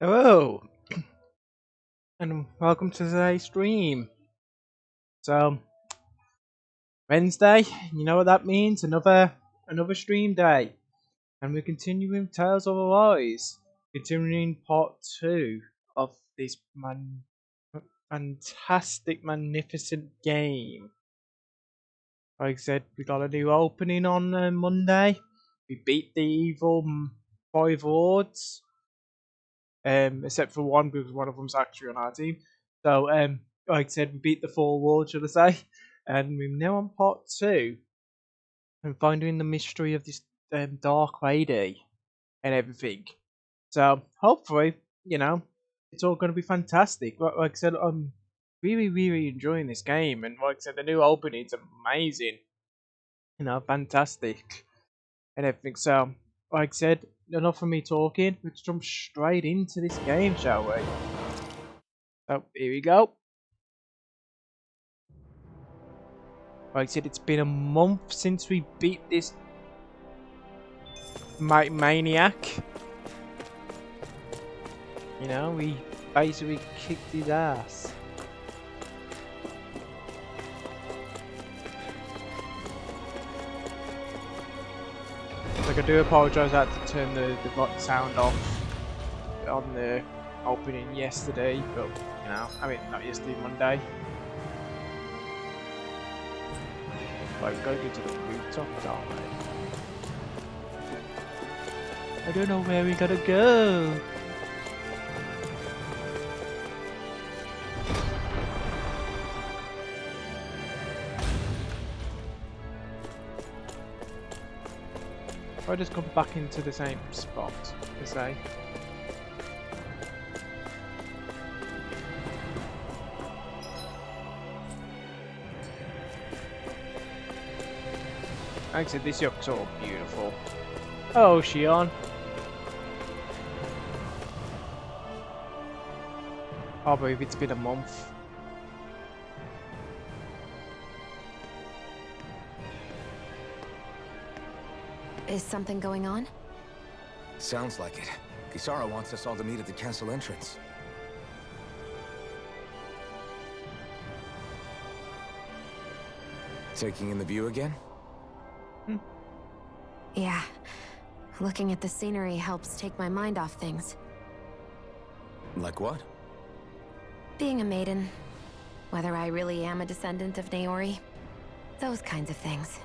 Hello, and welcome to today's stream. So, Wednesday, you know what that means? Another stream day, and we're continuing Tales of Arise, continuing part two of this fantastic, magnificent game. Like I said, we got a new opening on Monday. We beat the evil five lords. Except for one because one of them's actually on our team. So, like I said, we beat the four lords, should I say? And we're now on part two and finding the mystery of this dark lady and everything. So, hopefully, it's all going to be fantastic. Like I said, I'm really, really enjoying this game, and like I said, the new opening's amazing. Fantastic and everything. So, like I said, enough of me talking. Let's jump straight into this game, shall we? So, here we go. Like I said, it's been a month since we beat this maniac. We basically kicked his ass. Like, I do apologise, I had to turn the sound off on the opening yesterday, but, not yesterday, Monday. Like, we've got to go to the rooftop, don't we? I don't know where we gotta go. If I just come back into the same spot, per se. Like I said, this looks all beautiful. Oh, Shion. I believe it's been a month. Is something going on? Sounds like it. Kisara wants us all to meet at the castle entrance. Taking in the view again? Yeah. Looking at the scenery helps take my mind off things. Like what? Being a maiden. Whether I really am a descendant of Naori. Those kinds of things.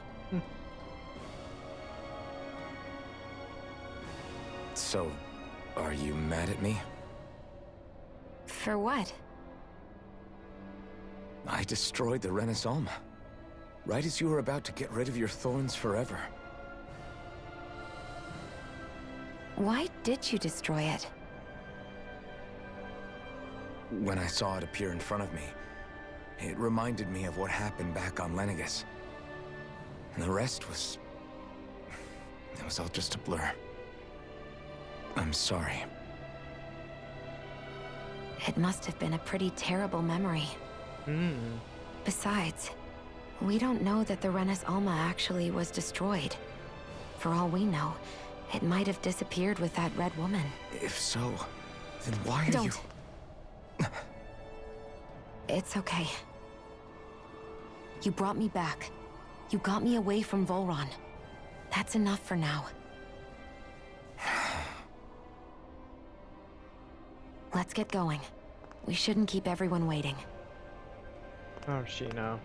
So, are you mad at me? For what? I destroyed the Renaissance. Right as you were about to get rid of your thorns forever. Why did you destroy it? When I saw it appear in front of me, it reminded me of what happened back on Lenegus. And the rest was... it was all just a blur. I'm sorry. It must have been a pretty terrible memory. Besides, we don't know that the Renis Alma actually was destroyed. For all we know, it might have disappeared with that red woman. If so, then why are you... Don't. It's okay. You brought me back. You got me away from Volron. That's enough for now. Let's get going. We shouldn't keep everyone waiting. Oh, she now.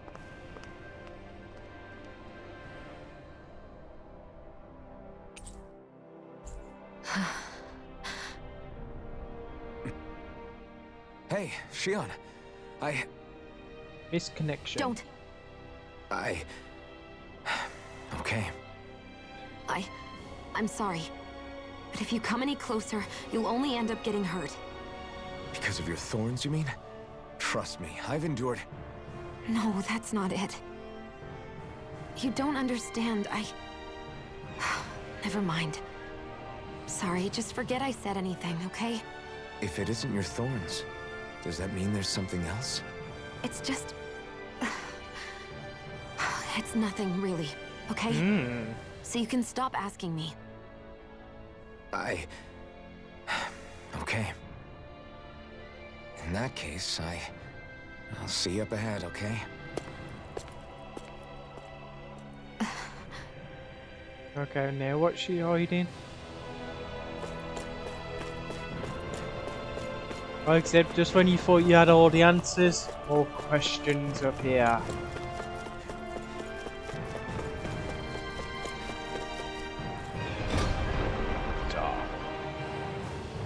Hey, Shion. Misconnection. Don't. Okay. I'm sorry. But if you come any closer, you'll only end up getting hurt. Because of your thorns, you mean? Trust me, I've endured... No, that's not it. You don't understand. Never mind. Sorry, just forget I said anything, okay? If it isn't your thorns, does that mean there's something else? It's just... It's nothing, really, okay? So you can stop asking me. Okay. In that case, I'll see you up ahead, okay? Okay, now what's she hiding? Oh, except just when you thought you had all the answers, more questions appear.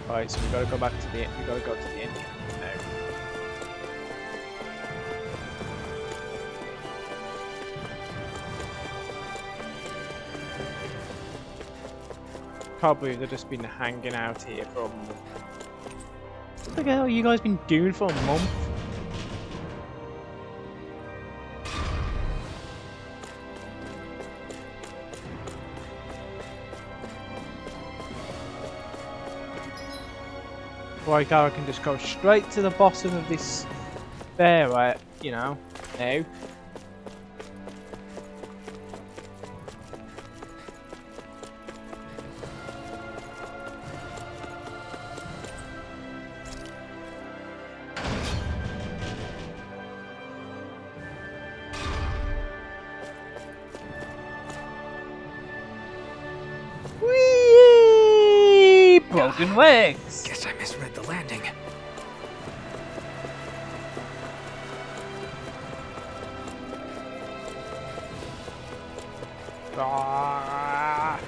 Right, so we gotta go back to the we gotta go to the entrance now. Can't believe they've just been hanging out here for a month. What the hell have you guys been doing for a month? Like, I can just go straight to the bottom of this stairway, you know, now. Whee! Broken legs! Guess I misread the landing. Ah.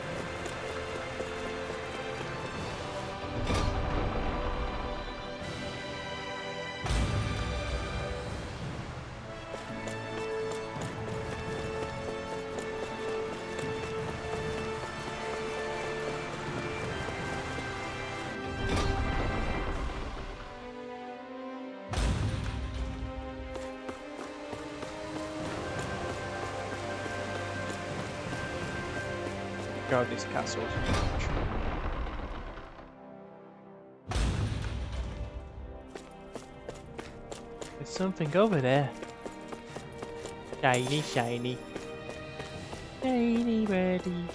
God, these castles. There's something over there. Shiny, shiny. Shiny ready.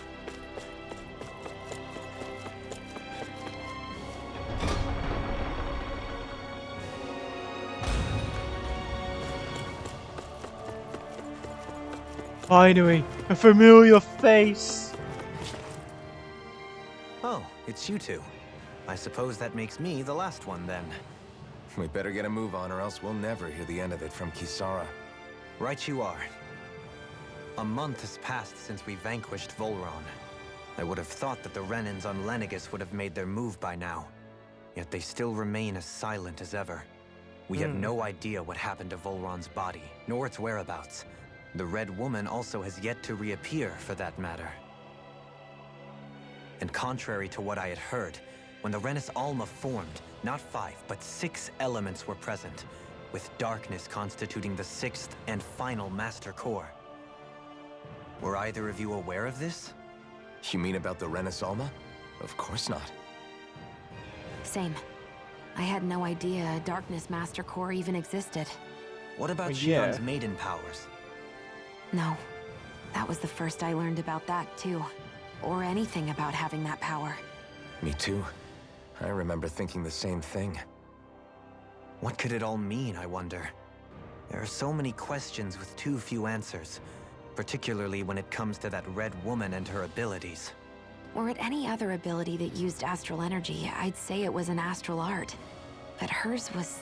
Finally, a familiar face. Oh, it's you two. I suppose that makes me the last one then. We better get a move on or else we'll never hear the end of it from Kisara. Right you are. A month has passed since we vanquished Volron. I would have thought that the Renans on Lenegis would have made their move by now. Yet they still remain as silent as ever. We have no idea what happened to Volron's body, nor its whereabouts. The Red Woman also has yet to reappear, for that matter. And contrary to what I had heard, when the Renis Alma formed, not 5, but 6 elements were present, with darkness constituting the 6th and final Master Core. Were either of you aware of this? You mean about the Renis Alma? Of course not. Same. I had no idea a Darkness Master Core even existed. What about Yeah. Shionne's maiden powers? No. That was the first I learned about that, too. Or anything about having that power. Me too. I remember thinking the same thing. What could it all mean, I wonder? There are so many questions with too few answers, particularly when it comes to that Red Woman and her abilities. Were it any other ability that used astral energy, I'd say it was an astral art. But hers was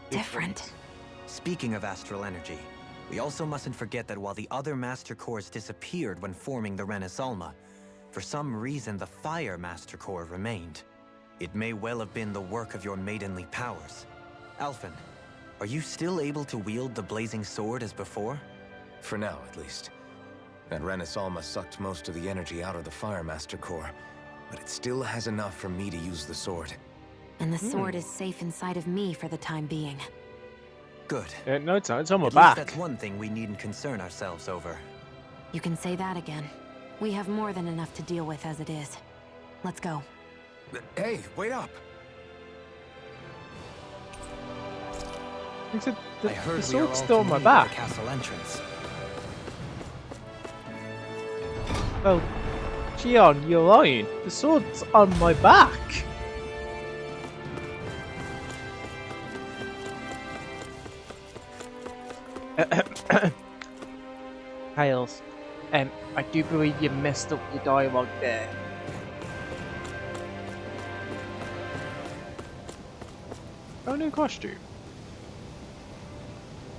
different. Speaking of astral energy, we also mustn't forget that while the other Master Cores disappeared when forming the Renis Alma, for some reason the Fire Master Core remained. It may well have been the work of your maidenly powers. Alphen, are you still able to wield the blazing sword as before? For now, at least. That Renis Alma sucked most of the energy out of the Fire Master Core, but it still has enough for me to use the sword. And the sword is safe inside of me for the time being. Good. No, it's not. It's on my At least back. that's one thing we needn't concern ourselves over. You can say that again. We have more than enough to deal with as it is. Let's go. Hey, wait up! Except I the heard we are sword's all still on my to meet at back. the castle entrance. Well, Gion, you're lying. The sword's on my back. Tails, I do believe you messed up your dialogue there. Oh, new costume.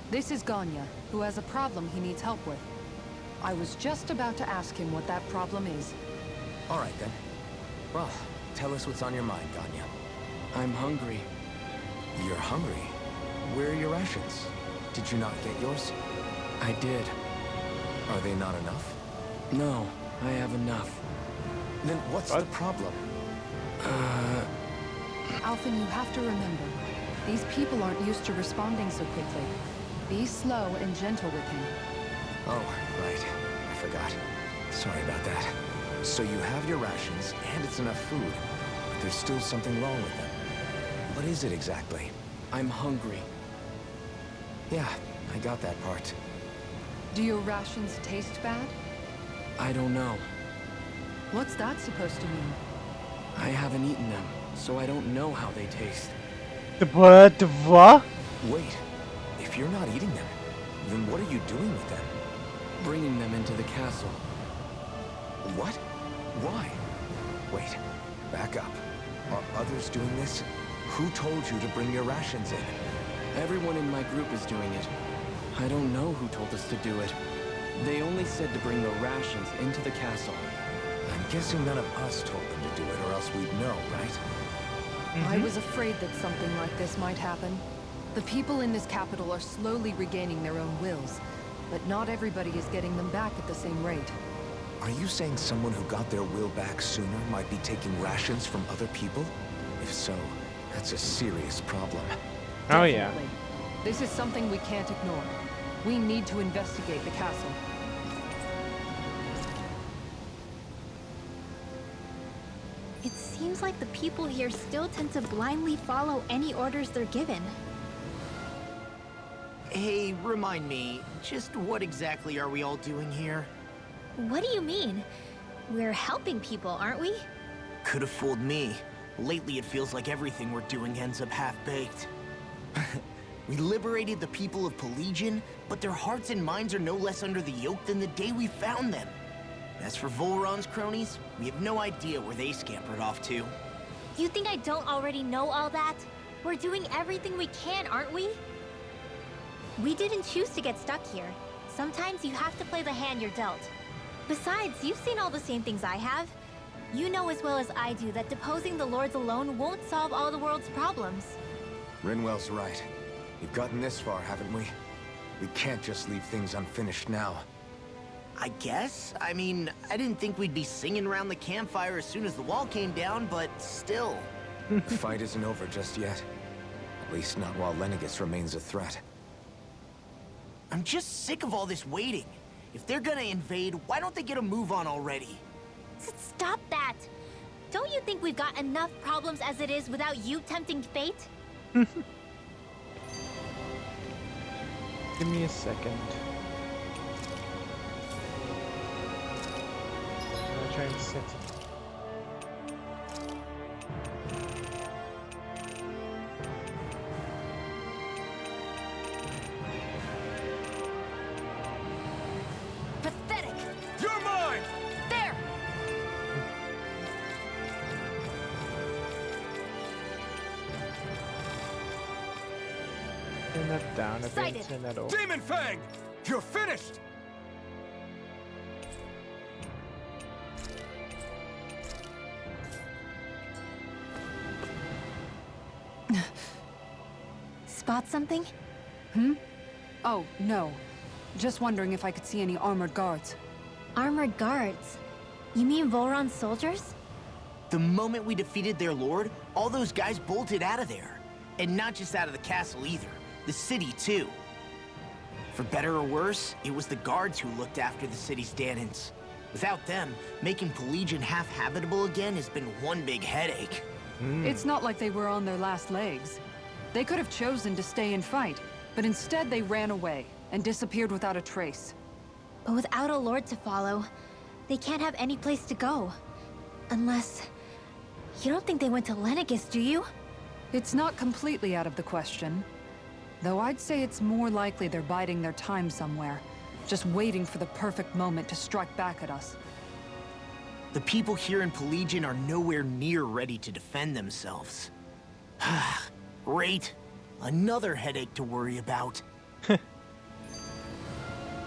This is Ganya, who has a problem he needs help with. I was just about to ask him what that problem is. All right, then. Well, tell us what's on your mind, Ganya. I'm hungry. You're hungry? Where are your rations? Did you not get yours? I did. Are they not enough? No, I have enough. Then what's the problem? Alphen, you have to remember, these people aren't used to responding so quickly. Be slow and gentle with him. Oh, right. I forgot. Sorry about that. So you have your rations, and it's enough food. But there's still something wrong with them. What is it exactly? I'm hungry. Yeah, I got that part. Do your rations taste bad? I don't know. What's that supposed to mean? I haven't eaten them, so I don't know how they taste. The word, the what? Wait, if you're not eating them, then what are you doing with them? Bringing them into the castle. What? Why? Wait, back up. Are others doing this? Who told you to bring your rations in? Everyone in my group is doing it. I don't know who told us to do it. They only said to bring the rations into the castle. I'm guessing none of us told them to do it, or else we'd know, right? I was afraid that something like this might happen. The people in this capital are slowly regaining their own wills, but not everybody is getting them back at the same rate. Are you saying someone who got their will back sooner might be taking rations from other people? If so, that's a serious problem. Oh yeah. Definitely. This is something we can't ignore. We need to investigate the castle. It seems like the people here still tend to blindly follow any orders they're given. Hey, remind me, just what exactly are we all doing here? What do you mean? We're helping people, aren't we? Could have fooled me. Lately it feels like everything we're doing ends up half-baked. We liberated the people of Pelegion, but their hearts and minds are no less under the yoke than the day we found them. As for Volron's cronies, we have no idea where they scampered off to. You think I don't already know all that? We're doing everything we can, aren't we? We didn't choose to get stuck here. Sometimes you have to play the hand you're dealt. Besides, you've seen all the same things I have. You know as well as I do that deposing the lords alone won't solve all the world's problems. Rinwell's right. We've gotten this far, haven't we? We can't just leave things unfinished now. I guess? I mean, I didn't think we'd be singing around the campfire as soon as the wall came down, but still. The fight isn't over just yet. At least not while Lenegis remains a threat. I'm just sick of all this waiting. If they're gonna invade, why don't they get a move on already? Stop that! Don't you think we've got enough problems as it is without you tempting fate? Give me a second. I'm trying to set it. Pathetic! You're mine! There! Turn that down a bit, Excited. turn that off. Demon Fang! You're finished! Spot something? Oh, no. Just wondering if I could see any armored guards. Armored guards? You mean Volron's soldiers? The moment we defeated their lord, all those guys bolted out of there. And not just out of the castle either. The city, too. For better or worse, it was the guards who looked after the city's Dahnans. Without them, making Pelegion half-habitable again has been one big headache. It's not like they were on their last legs. They could have chosen to stay and fight, but instead they ran away and disappeared without a trace. But without a lord to follow, they can't have any place to go. Unless... You don't think they went to Lenegis, do you? It's not completely out of the question. Though I'd say it's more likely they're biding their time somewhere, just waiting for the perfect moment to strike back at us. The people here in Pelegion are nowhere near ready to defend themselves. Great. Another headache to worry about.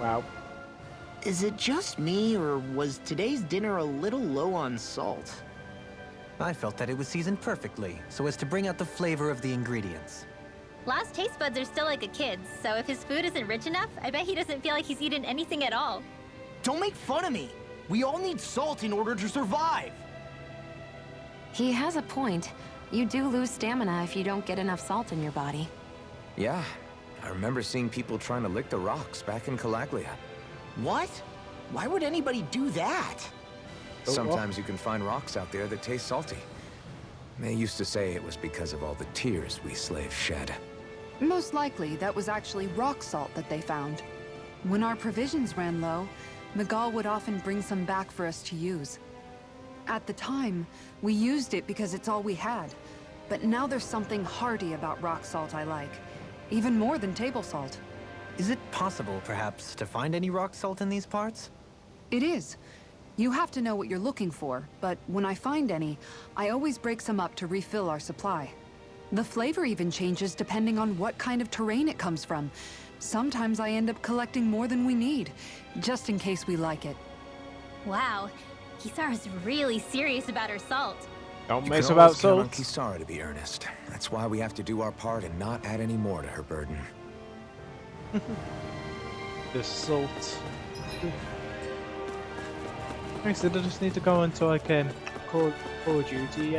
Wow. Is it just me, or was today's dinner a little low on salt? I felt that it was seasoned perfectly, so as to bring out the flavor of the ingredients. Last taste buds are still like a kid's, so if his food isn't rich enough, I bet he doesn't feel like he's eaten anything at all. Don't make fun of me. We all need salt in order to survive. He has a point. You do lose stamina if you don't get enough salt in your body. Yeah, I remember seeing people trying to lick the rocks back in Calaglia. What? Why would anybody do that? Sometimes you can find rocks out there that taste salty. They used to say it was because of all the tears we slaves shed. Most likely, that was actually rock salt that they found. When our provisions ran low, Miguel would often bring some back for us to use. At the time, we used it because it's all we had. But now there's something hearty about rock salt I like. Even more than table salt. Is it possible, perhaps, to find any rock salt in these parts? It is. You have to know what you're looking for, but when I find any, I always break some up to refill our supply. The flavor even changes depending on what kind of terrain it comes from. Sometimes I end up collecting more than we need, just in case we like it. Wow, Kisara's really serious about her salt. Don't You mess can about always count on salt. Kisara to be earnest. That's why we have to do our part and not add any more to her burden. The salt. I said I just need to go into like Call of Duty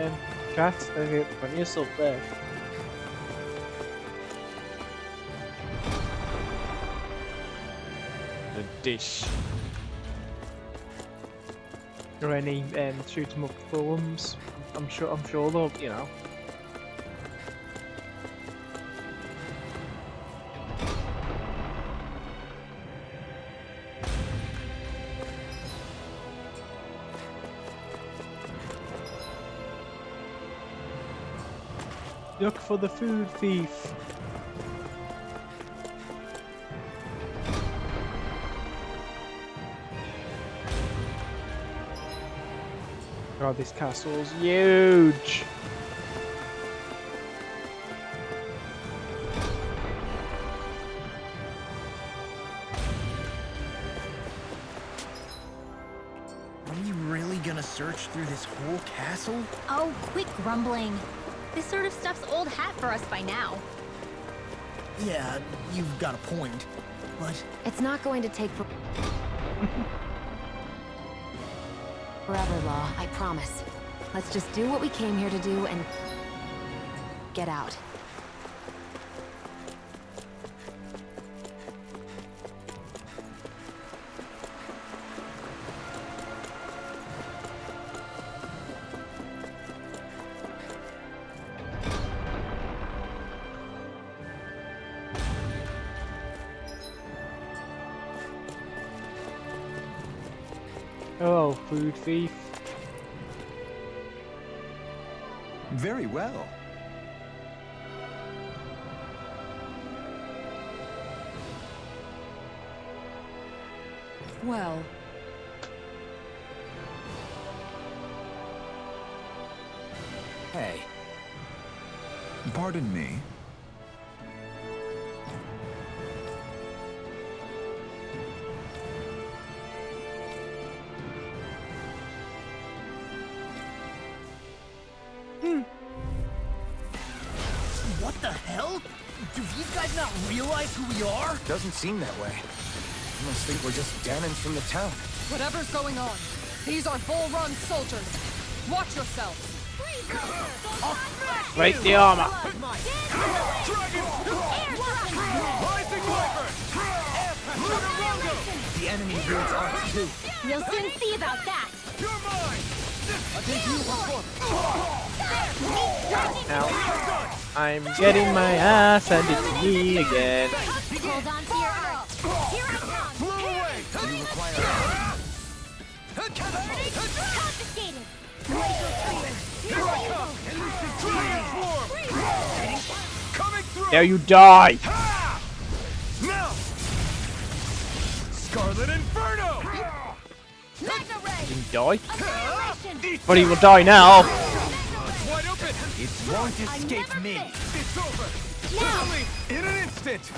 chat. There's plenty of salt there. The dish. Or any shoot 'em up forums. I'm sure they'll, you know. Look for the food thief. God, this castle's huge. Are we really gonna search through this whole castle? Oh, quit grumbling. This sort of stuff's old hat for us by now. Yeah, you've got a point. But It's not going to take forever, Law, I promise. Let's just do what we came here to do and get out. Oh, food thief. Very well. Well, Hey, Pardon me. what the hell? Do these guys not realize who we are? doesn't seem that way. I must think we're just Danans from the town. whatever's going on, these are Volron soldiers. Watch yourselves. Break the armor. The enemy wields arts too. We'll soon see about that. Now, I'm getting my ass handed to me again. Hold on to your art. Here I come. You require Confiscated. Glacial tree. There you die! Scarlet Inferno! Magna Ray! Didn't die. Annihilation! But he will die now. Wide open! It won't escape never me. fail. It's over! Now! Literally, in an instant!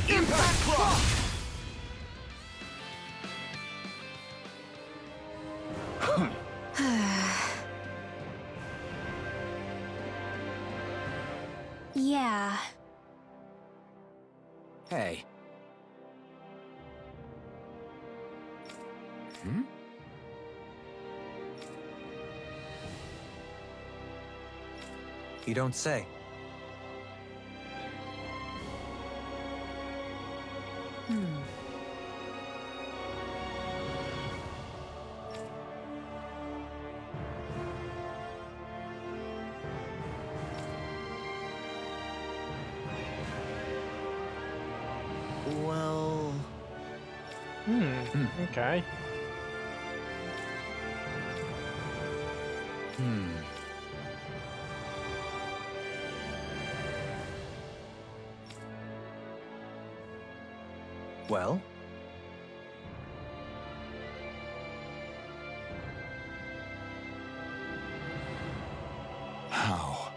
Impact Claw! Yeah. Hey. Hmm? You don't say. Well... Okay. Well? How?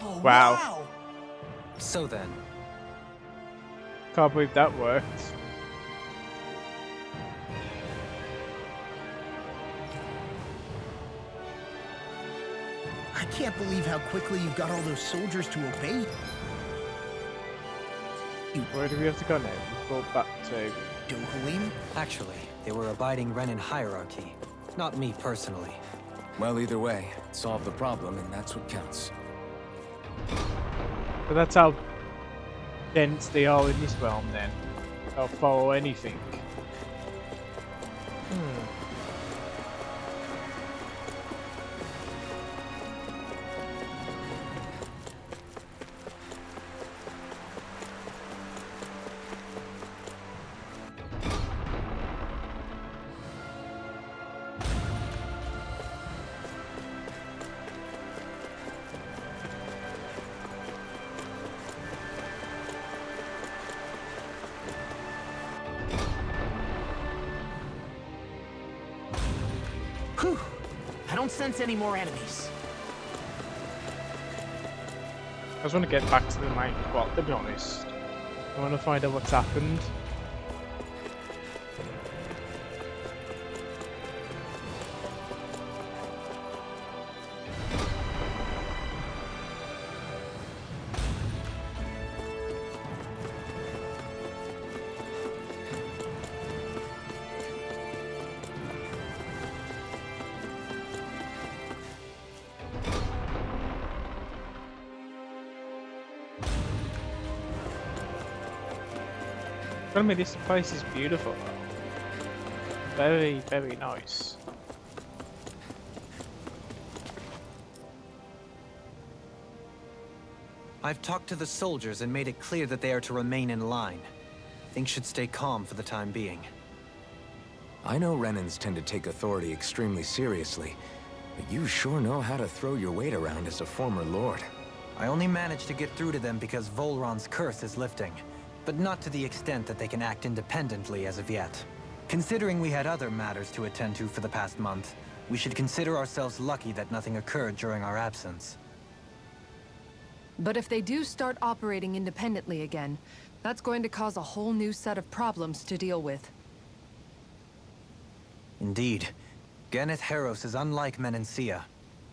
Oh, Wow. So then, Can't believe that worked. I can't believe how quickly you got all those soldiers to obey. Where do we have to go now? We'll go back to... Dohalim? actually, they were abiding Renan hierarchy. Not me personally. Well, either way, solve the problem, and that's what counts. But that's how dense they are in this realm then. They'll follow anything. Whew. I don't sense any more enemies. I just want to get back to the main plot, to be honest. I want to find out what's happened. Tell me, this place is beautiful. Very, very nice. I've talked to the soldiers and made it clear that they are to remain in line. Things should stay calm for the time being. I know Renans tend to take authority extremely seriously, but you sure know how to throw your weight around as a former lord. I only managed to get through to them because Volron's curse is lifting, but not to the extent that they can act independently as of yet. Considering we had other matters to attend to for the past month, we should consider ourselves lucky that nothing occurred during our absence. But if they do start operating independently again, that's going to cause a whole new set of problems to deal with. Indeed. Ganneth Heros is unlike Menancia.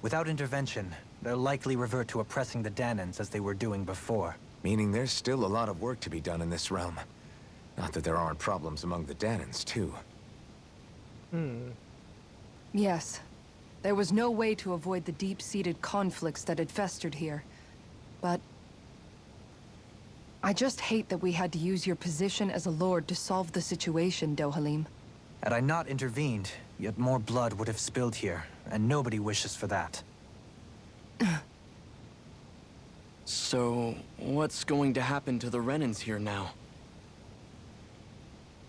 Without intervention, they'll likely revert to oppressing the Dahnans as they were doing before. Meaning there's still a lot of work to be done in this realm. Not that there aren't problems among the Dahnans, too. Yes. There was no way to avoid the deep-seated conflicts that had festered here. But I just hate that we had to use your position as a lord to solve the situation, Dohalim. Had I not intervened, yet more blood would have spilled here, and nobody wishes for that. So, what's going to happen to the Renans here now?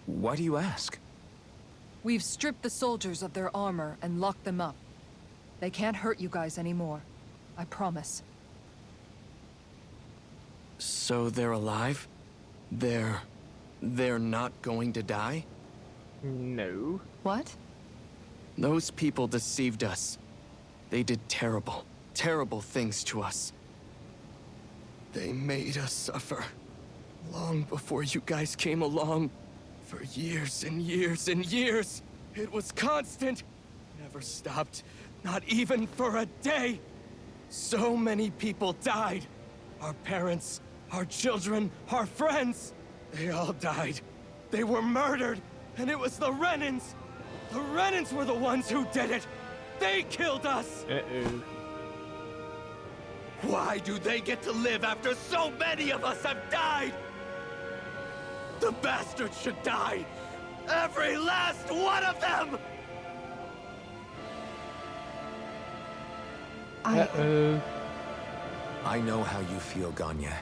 Why do you ask? We've stripped the soldiers of their armor and locked them up. They can't hurt you guys anymore. I promise. So they're alive? They're not going to die? No. What? Those people deceived us. They did terrible, terrible things to us. They made us suffer. Long before you guys came along. For years and years and years. It was constant. Never stopped. Not even for a day. So many people died. Our parents, our children, our friends. They all died. They were murdered. And it was the Renans. The Renans were the ones who did it. They killed us. Uh-oh. Why do they get to live after so many of us have died? The bastards should die! Every last one of them! Uh-oh. I know how you feel, Ganya.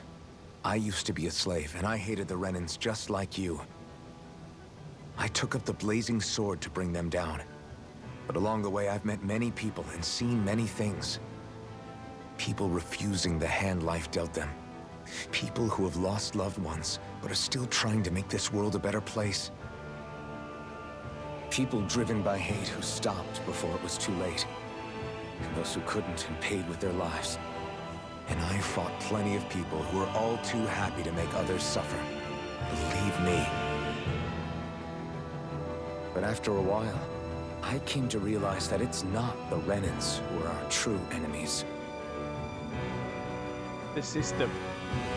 I used to be a slave, and I hated the Renans just like you. I took up the blazing sword to bring them down. But along the way, I've met many people and seen many things. People refusing the hand life dealt them. People who have lost loved ones, but are still trying to make this world a better place. People driven by hate who stopped before it was too late. And those who couldn't and paid with their lives. And I fought plenty of people who were all too happy to make others suffer. Believe me. But after a while, I came to realize that it's not the Renans who are our true enemies. The system.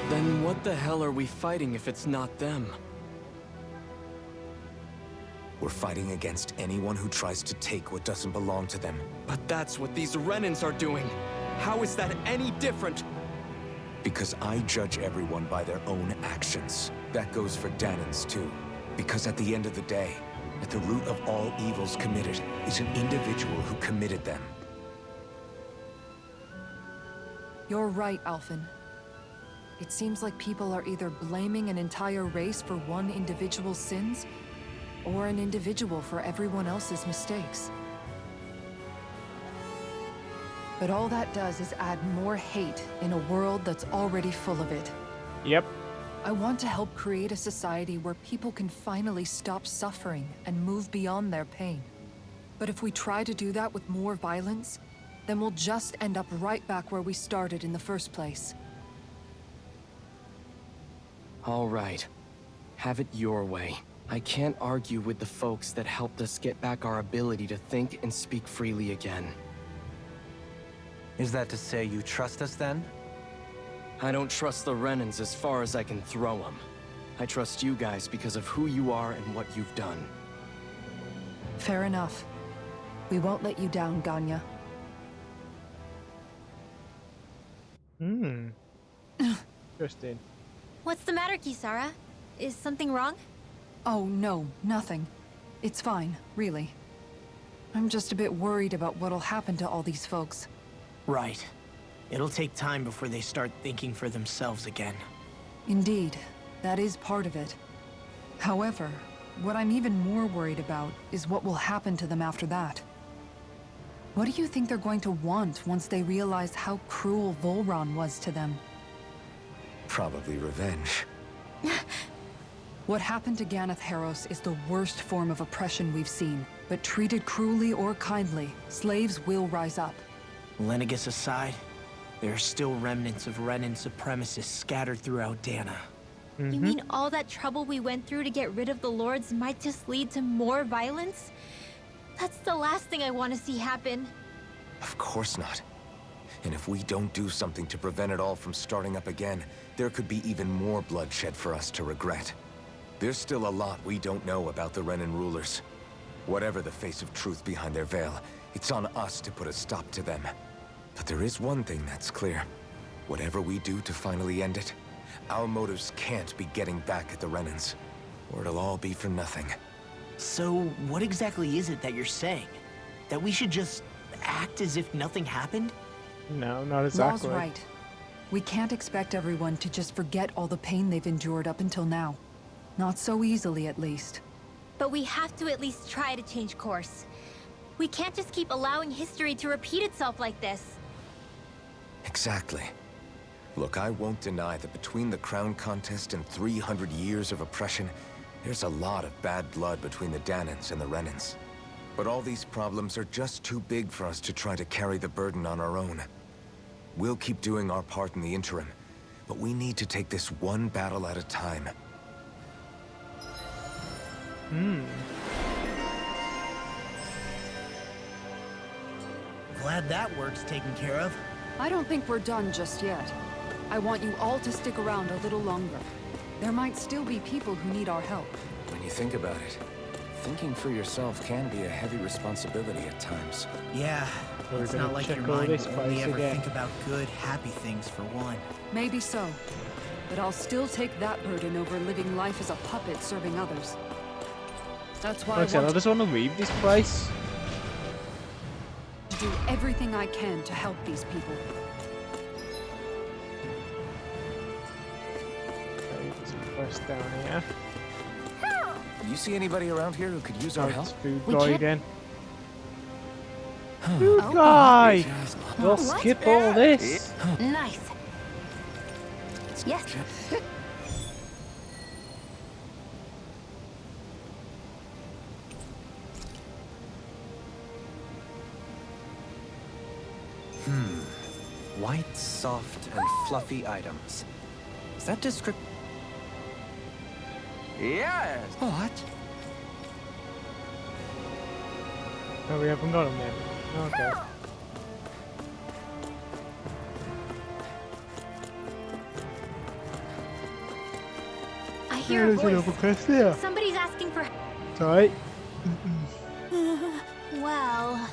Then what the hell are we fighting if it's not them? We're fighting against anyone who tries to take what doesn't belong to them. But that's what these Renans are doing. How is that any different? Because I judge everyone by their own actions. That goes for Dahnans too. Because at the end of the day, at the root of all evils committed is an individual who committed them. You're right, Alphen. It seems like people are either blaming an entire race for one individual's sins, or an individual for everyone else's mistakes. But all that does is add more hate in a world that's already full of it. Yep. I want to help create a society where people can finally stop suffering and move beyond their pain. But if we try to do that with more violence, then we'll just end up right back where we started in the first place. All right. Have it your way. I can't argue with the folks that helped us get back our ability to think and speak freely again. Is that to say you trust us then? I don't trust the Renans as far as I can throw them. I trust you guys because of who you are and what you've done. Fair enough. We won't let you down, Ganya. Interesting. What's the matter, Kisara? Is something wrong? Oh, no, nothing. It's fine, really. I'm just a bit worried about what'll happen to all these folks. Right. It'll take time before they start thinking for themselves again. Indeed, that is part of it. However, what I'm even more worried about is what will happen to them after that. What do you think they're going to want once they realize how cruel Volron was to them? Probably revenge. What happened to Ganath Haros is the worst form of oppression we've seen, but treated cruelly or kindly, slaves will rise up. Lenegis aside, there are still remnants of Renan supremacists scattered throughout Dahna. You mean all that trouble we went through to get rid of the Lords might just lead to more violence? That's the last thing I want to see happen. Of course not. And if we don't do something to prevent it all from starting up again, there could be even more bloodshed for us to regret. There's still a lot we don't know about the Renan rulers. Whatever the face of truth behind their veil, it's on us to put a stop to them. But there is one thing that's clear. Whatever we do to finally end it, our motives can't be getting back at the Renans, or it'll all be for nothing. So, what exactly is it that you're saying? That we should just act as if nothing happened? No, not exactly. Law's right. We can't expect everyone to just forget all the pain they've endured up until now. Not so easily, at least. But we have to at least try to change course. We can't just keep allowing history to repeat itself like this. Exactly. Look, I won't deny that between the crown contest and 300 years of oppression, there's a lot of bad blood between the Dahnans and the Renans. But all these problems are just too big for us to try to carry the burden on our own. We'll keep doing our part in the interim, but we need to take this one battle at a time. Glad that work's taken care of. I don't think we're done just yet. I want you all to stick around a little longer. There might still be people who need our help. When you think about it, thinking for yourself can be a heavy responsibility at times. Yeah, We're it's gonna not like check your all mind this will only place ever again. think about good, happy things for one. Maybe so. But I'll still take that burden over living life as a puppet serving others. That's why Like I said, I I want just want to leave this place. to do everything I can to help these people. Okay, there's a quest down here. You see anybody around here who could use Oh, our it's help? food We guy can't- again. Food Oh. guy! We'll What? skip all this. Nice. Yes. White, soft, and fluffy items. Is that description? Yes! What? No, we haven't got him yet. Okay. I hear a There's another voice. quest here. Somebody's asking for... It's alright. Well...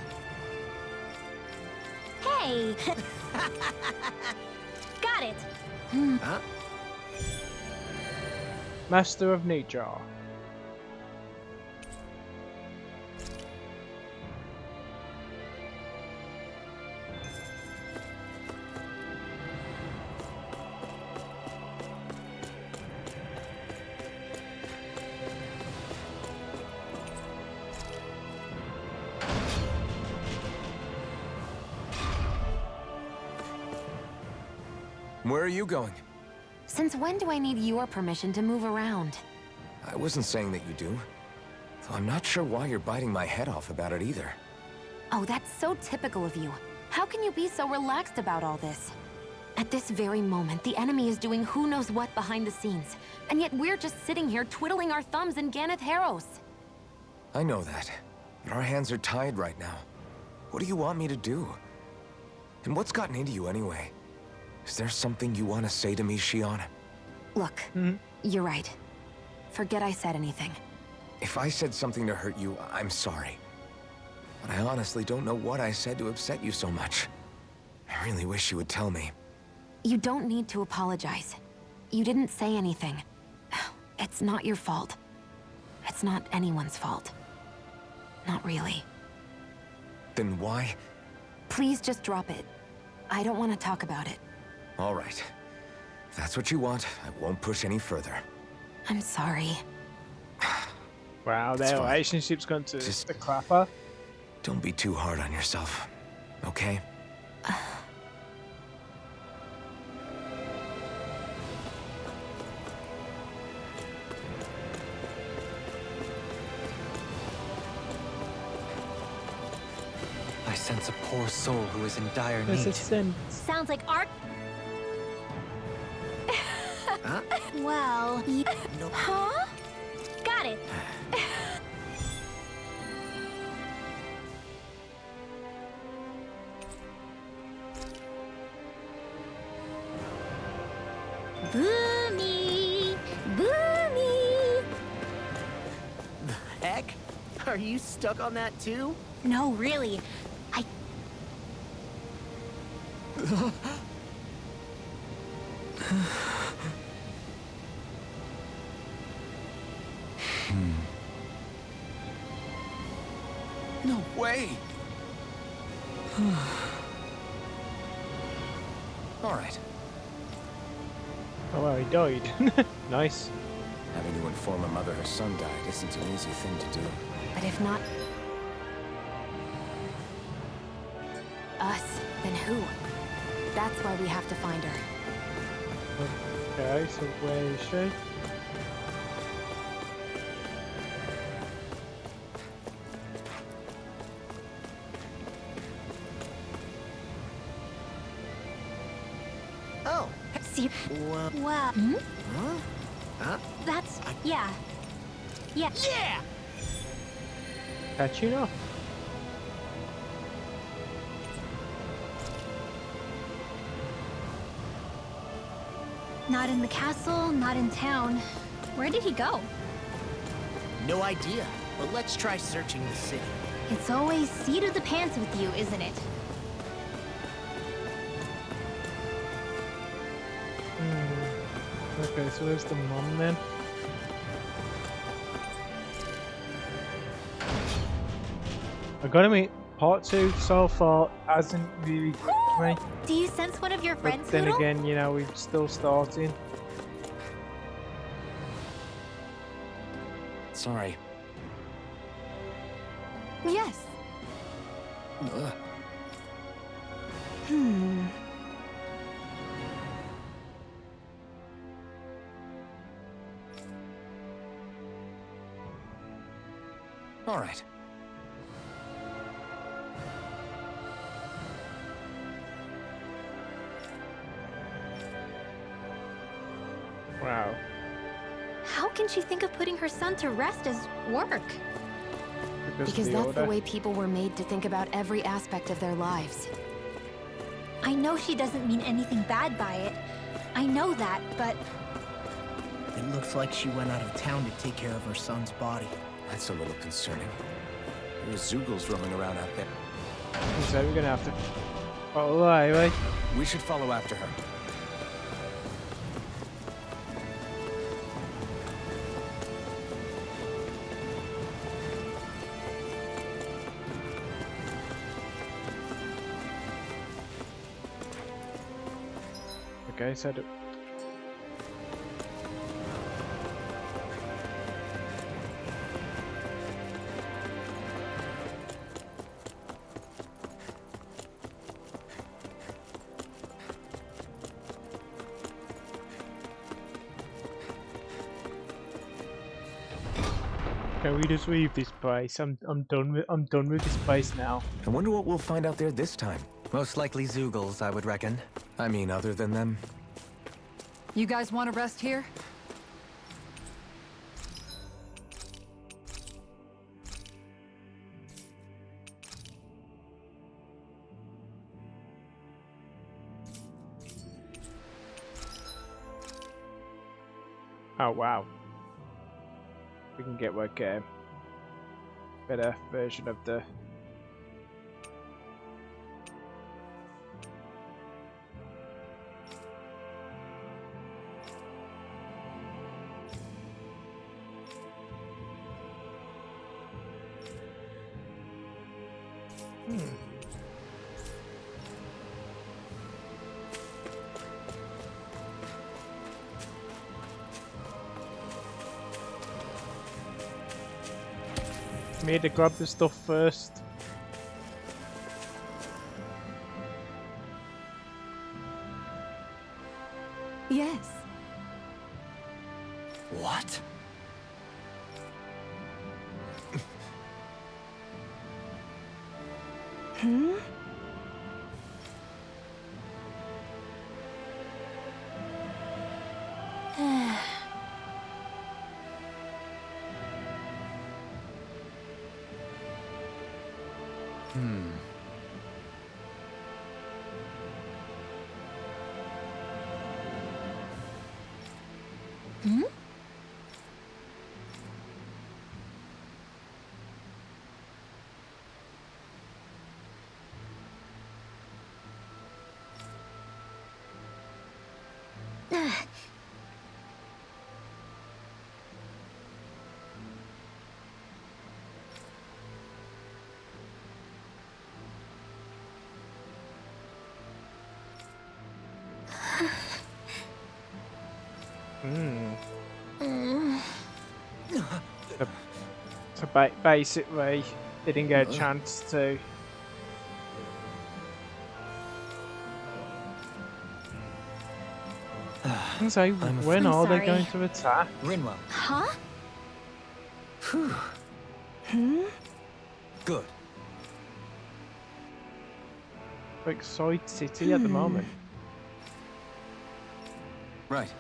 Hey! Got it! Huh? Master of Nature. Where are you going? Since when do I need your permission to move around? I wasn't saying that you do. Though I'm not sure why you're biting my head off about it either. Oh, that's so typical of you. How can you be so relaxed about all this? At this very moment, the enemy is doing who knows what behind the scenes. And yet we're just sitting here twiddling our thumbs in Ganeth Harros. I know that. But our hands are tied right now. What do you want me to do? And what's gotten into you anyway? Is there something you want to say to me, Shionne? Look, you're right. Forget I said anything. If I said something to hurt you, I'm sorry. But I honestly don't know what I said to upset you so much. I really wish you would tell me. You don't need to apologize. You didn't say anything. It's not your fault. It's not anyone's fault. Not really. Then why? Please just drop it. I don't want to talk about it. All right. If that's what you want, I won't push any further. I'm sorry. Wow, It's their fine. relationship's gone to Just- the crapper. Don't be too hard on yourself, okay? I sense a poor soul who is in dire There's a need. sin. Sounds like art... Huh? Well... No. Huh? Got it! Boomy! Boomy! Heck? Are you stuck on that too? No, really. No way! All right. Oh, well, he died. Nice. Having to inform a mother her son died isn't an easy thing to do. But if not... us, then who? That's why we have to find her. Okay, so where is she? Oh, See, well, well, huh? that's yeah. Yeah! Kachina? Not in the castle, not in town. Where did he go? No idea, but let's try searching the city. It's always seat of the pants with you, isn't it? Okay, so where's the mom then? I gotta admit, part 2 so far hasn't really gripped me. Do you sense one of your But friends, then Noodle? again, you know, we're still starting. Sorry. Yes. Ugh. All right. Wow. How can she think of putting her son to rest as work? Because of the that's order. the way people were made to think about every aspect of their lives. I know she doesn't mean anything bad by it. I know that, but It looks like she went out of town to take care of her son's body. That's a little concerning. There's Zoogles roaming around out there. So we're gonna have to follow the highway. We should follow after her. Okay, so can we just leave this place? I'm done with this place now. I wonder what we'll find out there this time. Most likely Zoogles, I would reckon. I mean, other than them. You guys want to rest here? Oh wow. We can get like a better version of the me to grab the stuff first. Yes. What? Hmm? Hmm? So basically, they didn't get a chance to I was like, I'm when I'm are they sorry. going to attack? Rinwell. Huh? Good. Like Side City at the moment. Right.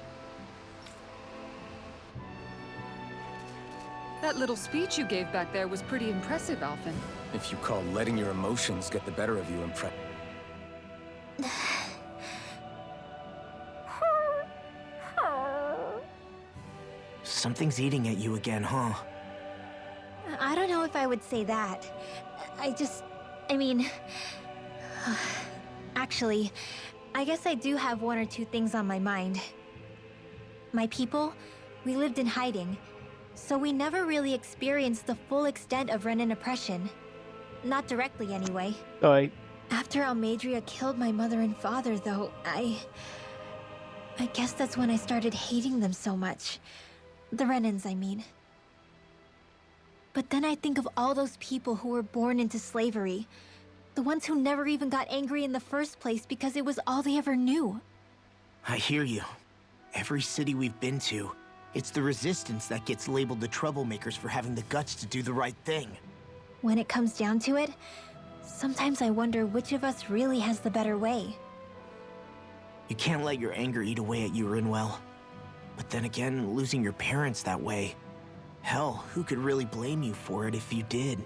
That little speech you gave back there was pretty impressive, Alphen. If you call letting your emotions get the better of you Something's eating at you again, huh? I don't know if I would say that. I mean... Actually, I guess I do have one or two things on my mind. My people, we lived in hiding, so we never really experienced the full extent of Renan oppression. Not directly, anyway. Like, After Almadria killed my mother and father, though, I guess that's when I started hating them so much. The Renans, I mean. But then I think of all those people who were born into slavery. The ones who never even got angry in the first place because it was all they ever knew. I hear you. Every city we've been to, it's the Resistance that gets labeled the troublemakers for having the guts to do the right thing. When it comes down to it, sometimes I wonder which of us really has the better way. You can't let your anger eat away at you, Rinwell. But then again, losing your parents that way... Hell, who could really blame you for it if you did?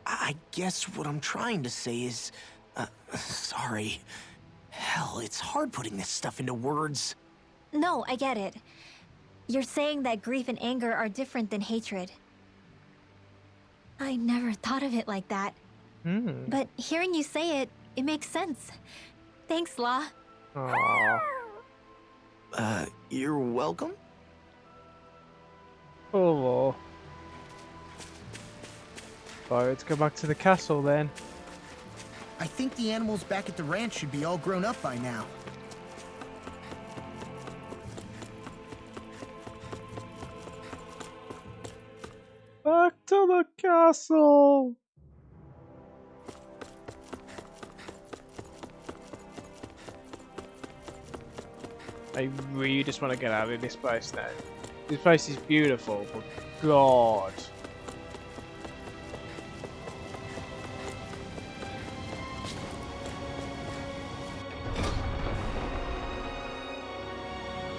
I guess what I'm trying to say is... sorry. Hell, it's hard putting this stuff into words. No, I get it. You're saying that grief and anger are different than hatred. I never thought of it like that. But hearing you say it, it makes sense. Thanks, Law. aww. You're welcome? Oh. Alright, let's go back to the castle then. I think the animals back at the ranch should be all grown up by now. Back to the castle! I really just want to get out of this place now. This place is beautiful, but God.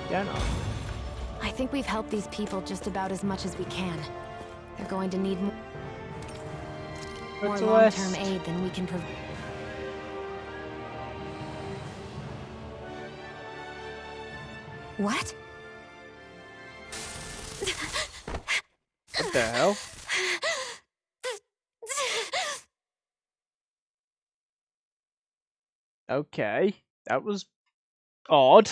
Yeah, no. I think we've helped these people just about as much as we can. They're going to need more Go to long-term west. aid than we can provide. What? What the hell? Okay, that was odd.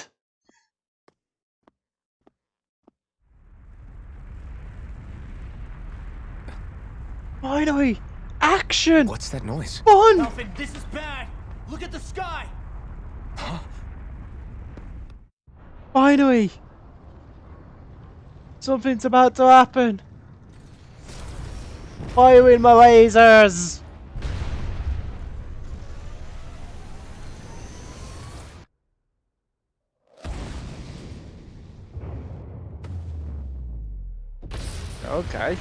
Finally! Action! What's that noise? Fun! Alphen, this is bad! Look at the sky! Finally! Something's about to happen! Firing my lasers! Okay.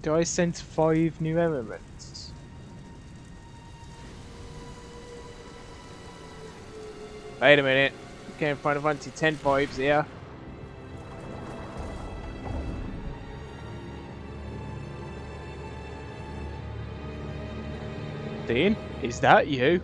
Do I sense 5 new elements? Wait a minute. Getting Final Fantasy 10 vibes here. Dean, is that you?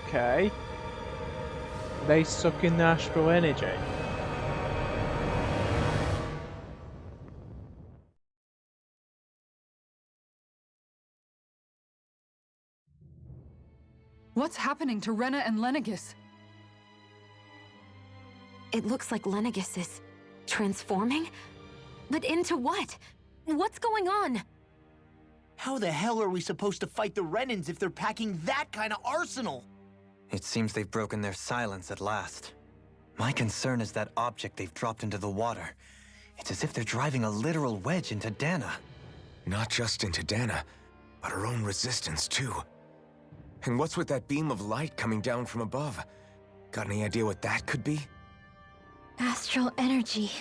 Okay. They suck in the astral energy. What's happening to Rena and Lenegis? It looks like Lenegis is transforming? But into what? What's going on? How the hell are we supposed to fight the Renans if they're packing that kind of arsenal? It seems they've broken their silence at last. My concern is that object they've dropped into the water. It's as if they're driving a literal wedge into Dana. Not just into Dana, but her own resistance too. And what's with that beam of light coming down from above? Got any idea what that could be? Astral energy.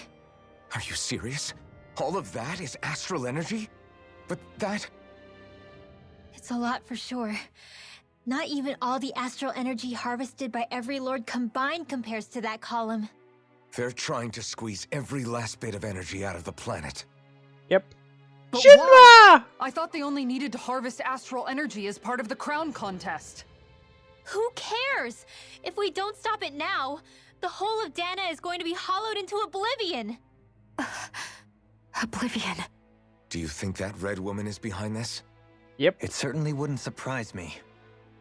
Are you serious? All of that is astral energy? But that... It's a lot for sure. Not even all the astral energy harvested by every lord combined compares to that column. They're trying to squeeze every last bit of energy out of the planet. Yep. But Shinra! why? I thought they only needed to harvest astral energy as part of the crown contest. Who cares? If we don't stop it now, the whole of Dana is going to be hollowed into oblivion. Oblivion. Do you think that red woman is behind this? Yep. It certainly wouldn't surprise me.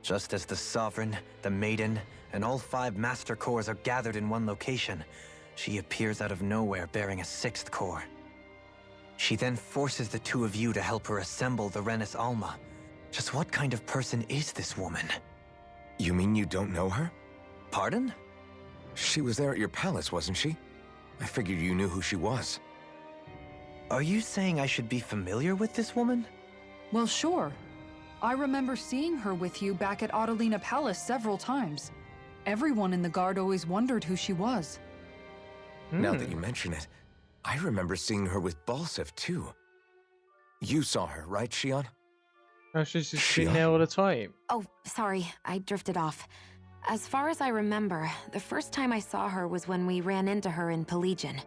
Just as the Sovereign, the Maiden, and all 5 Master Cores are gathered in one location, she appears out of nowhere bearing a 6th core. She then forces the 2 of you to help her assemble the Renis Alma. Just what kind of person is this woman? You mean you don't know her? Pardon? She was there at your palace, wasn't she? I figured you knew who she was. Are you saying I should be familiar with this woman? Well, sure. I remember seeing her with you back at Adelina Palace several times. Everyone in the guard always wondered who she was. Now that you mention it, I remember seeing her with Balsef too. You saw her, right, Shion? Oh, she's just been there all the time. Oh, sorry, I drifted off. As far as I remember, the first time I saw her was when we ran into her in Pelagian.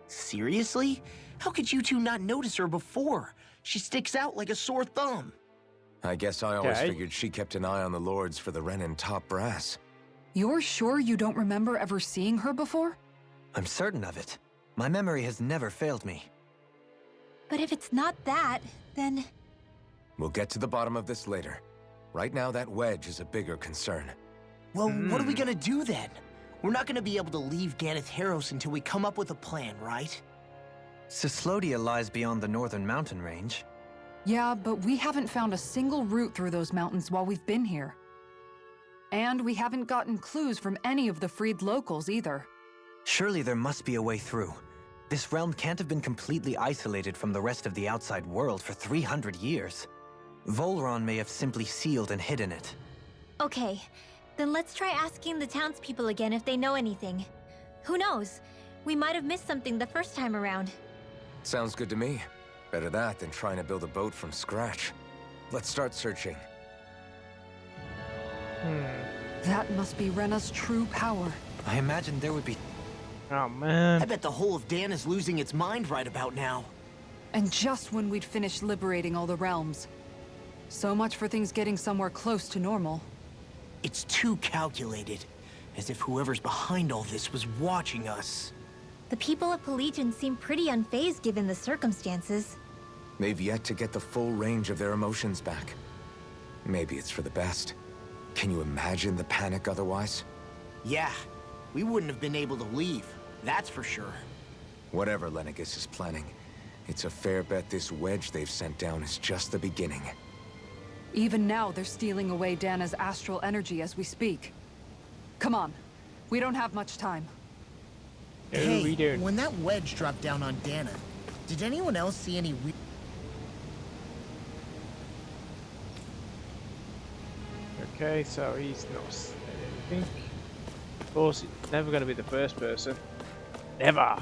Seriously? How could you two not notice her before? She sticks out like a sore thumb. I guess I always Okay. figured she kept an eye on the lords for the Renin top brass. You're sure you don't remember ever seeing her before? I'm certain of it. My memory has never failed me. But if it's not that, then... We'll get to the bottom of this later. Right now, that wedge is a bigger concern. Well, what are we gonna do then? We're not gonna be able to leave Ganath Haros until we come up with a plan, right? Cyslodia lies beyond the northern mountain range. Yeah, but we haven't found a single route through those mountains while we've been here. And we haven't gotten clues from any of the freed locals either. Surely there must be a way through. This realm can't have been completely isolated from the rest of the outside world for 300 years. Volron may have simply sealed and hidden it. Okay, then let's try asking the townspeople again if they know anything. Who knows? We might have missed something the first time around. Sounds good to me. Better that than trying to build a boat from scratch. Let's start searching. That must be Rena's true power. I imagine there would be... Oh, I man. bet the whole of Dan is losing its mind right about now. And just when we'd finished liberating all the realms. So much for things getting somewhere close to normal. It's too calculated. As if whoever's behind all this was watching us. The people of Pelagian seem pretty unfazed given the circumstances. They've yet to get the full range of their emotions back. Maybe it's for the best. Can you imagine the panic otherwise? Yeah, we wouldn't have been able to leave. That's for sure. Whatever Lenegis is planning, it's a fair bet this wedge they've sent down is just the beginning. Even now, they're stealing away Dana's astral energy as we speak. Come on. We don't have much time. No, we don't. when that wedge dropped down on Dana, did anyone else see any Okay, so he's not saying anything. Of course, it's never going to be the first person. Never!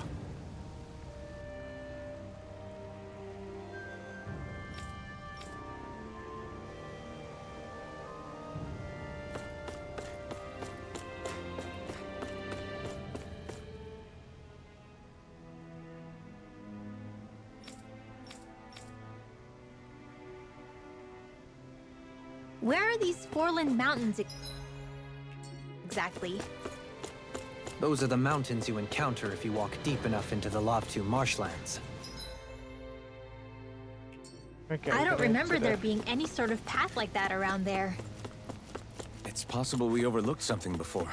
Where are these Forland Mountains exactly? Those are the mountains you encounter if you walk deep enough into the Lavtu marshlands. Okay, I don't get remember into there the- being any sort of path like that around there. It's possible we overlooked something before.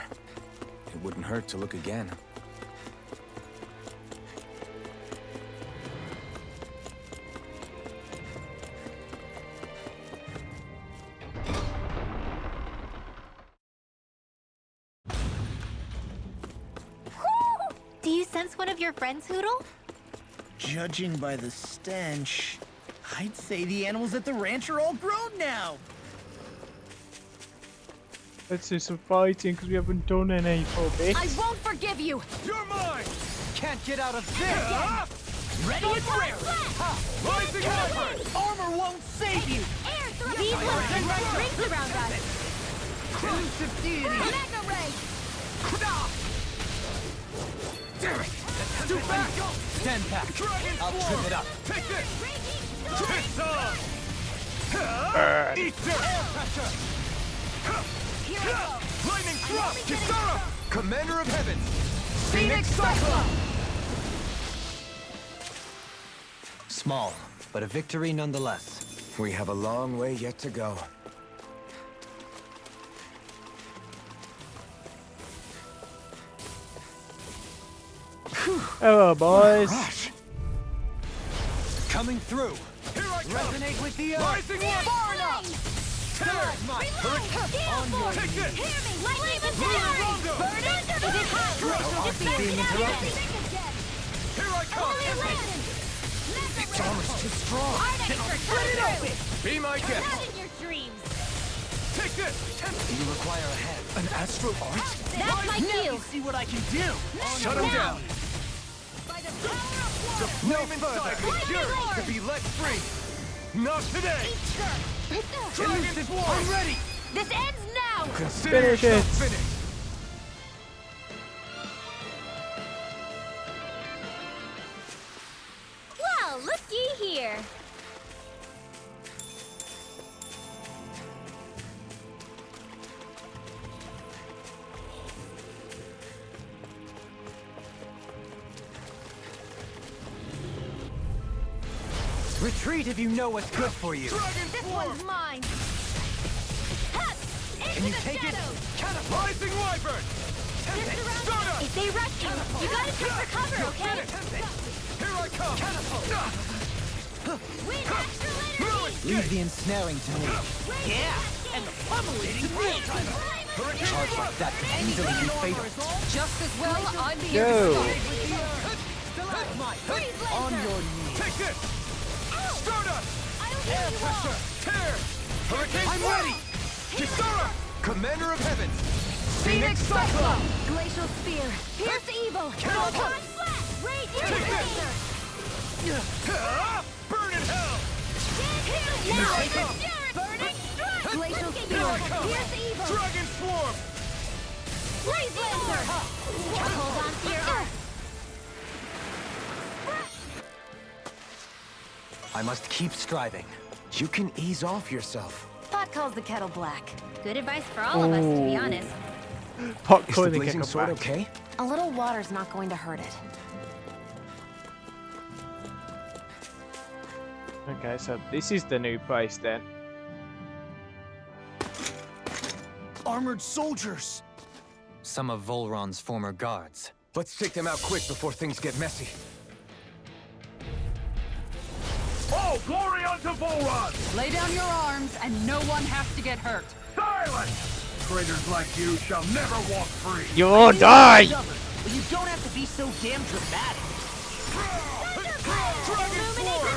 It wouldn't hurt to look again. one of your friends, Hoodle? Judging by the stench, I'd say the animals at the ranch are all grown now. Let's do some fighting because we haven't done any for a bit. I won't forgive you! You're mine! Can't get out of this! Ready and rare! Rising Wyvern! Armor won't save you! Air thrust! These ones run rings around us! Elusive deity! Mega Ray! Too back! Stand back! I'll trip it up! Take this! It's on! Eat dirt! Air pressure! Lightning thrust! Kisara! Commander of Heavens! Phoenix Cyclone! Small, but a victory nonetheless. We have a long way yet to go. Hello, boys. Coming through! Here I come! Resonate with the earth! Rising Wyvern! Far enough! Take this! Rondo! Is it hot? Being interrupted. Here I come! Its armor's too strong. Split it open! Be my guest! Not in your dreams! Take this! You require a head. An astral art? That's my Now cue! you see what I can do! Shut him down! The No flame inside further. is yearning to be let free! Not today! Dragon Swarm! I'm ready! This ends now! Consider Finish yourself it. finished! Well, looky here! Retreat if you know what's good for you. Dragon This Swarm! one's mine! Ha! Can you take it? Rising Wyvern! Stardust! If they rush you, you gotta check for cover, okay? Here I come! Win extra energy! Leave the ensnaring to me. Yeah! And the pummeling to me! Charge like that could easily be fatal. Just as well, I'm the Go. On your knees. Take this! Stardust! I'll heal Air you pressure! all! Tear! Hurricane I'm Swarm! ready! Kisara! Commander of Heavens! Phoenix Cyclone! Glacial Spear! Pierce Evil! Volcan Flash! Radiant Razor! Burn in hell! Now it's Fury! Burning Strike! Glacial Look at Spear! you! Pierce Evil! Dragon Swarm! Blaze Laser! Hold on to your earth! I must keep striving. You can ease off yourself. Pot calls the kettle black. Good advice for all of us, to be honest. Pot Is the calling blazing kettle sword black. okay? A little water's not going to hurt it. Okay, so this is the new place then. Armored soldiers! Some of Volron's former guards. Let's take them out quick before things get messy. Oh, glory unto Volron! Lay down your arms and no one has to get hurt. Silence! Traitors like you shall never walk free! You all die! But you don't have to be so damn dramatic. Dragon Swarm!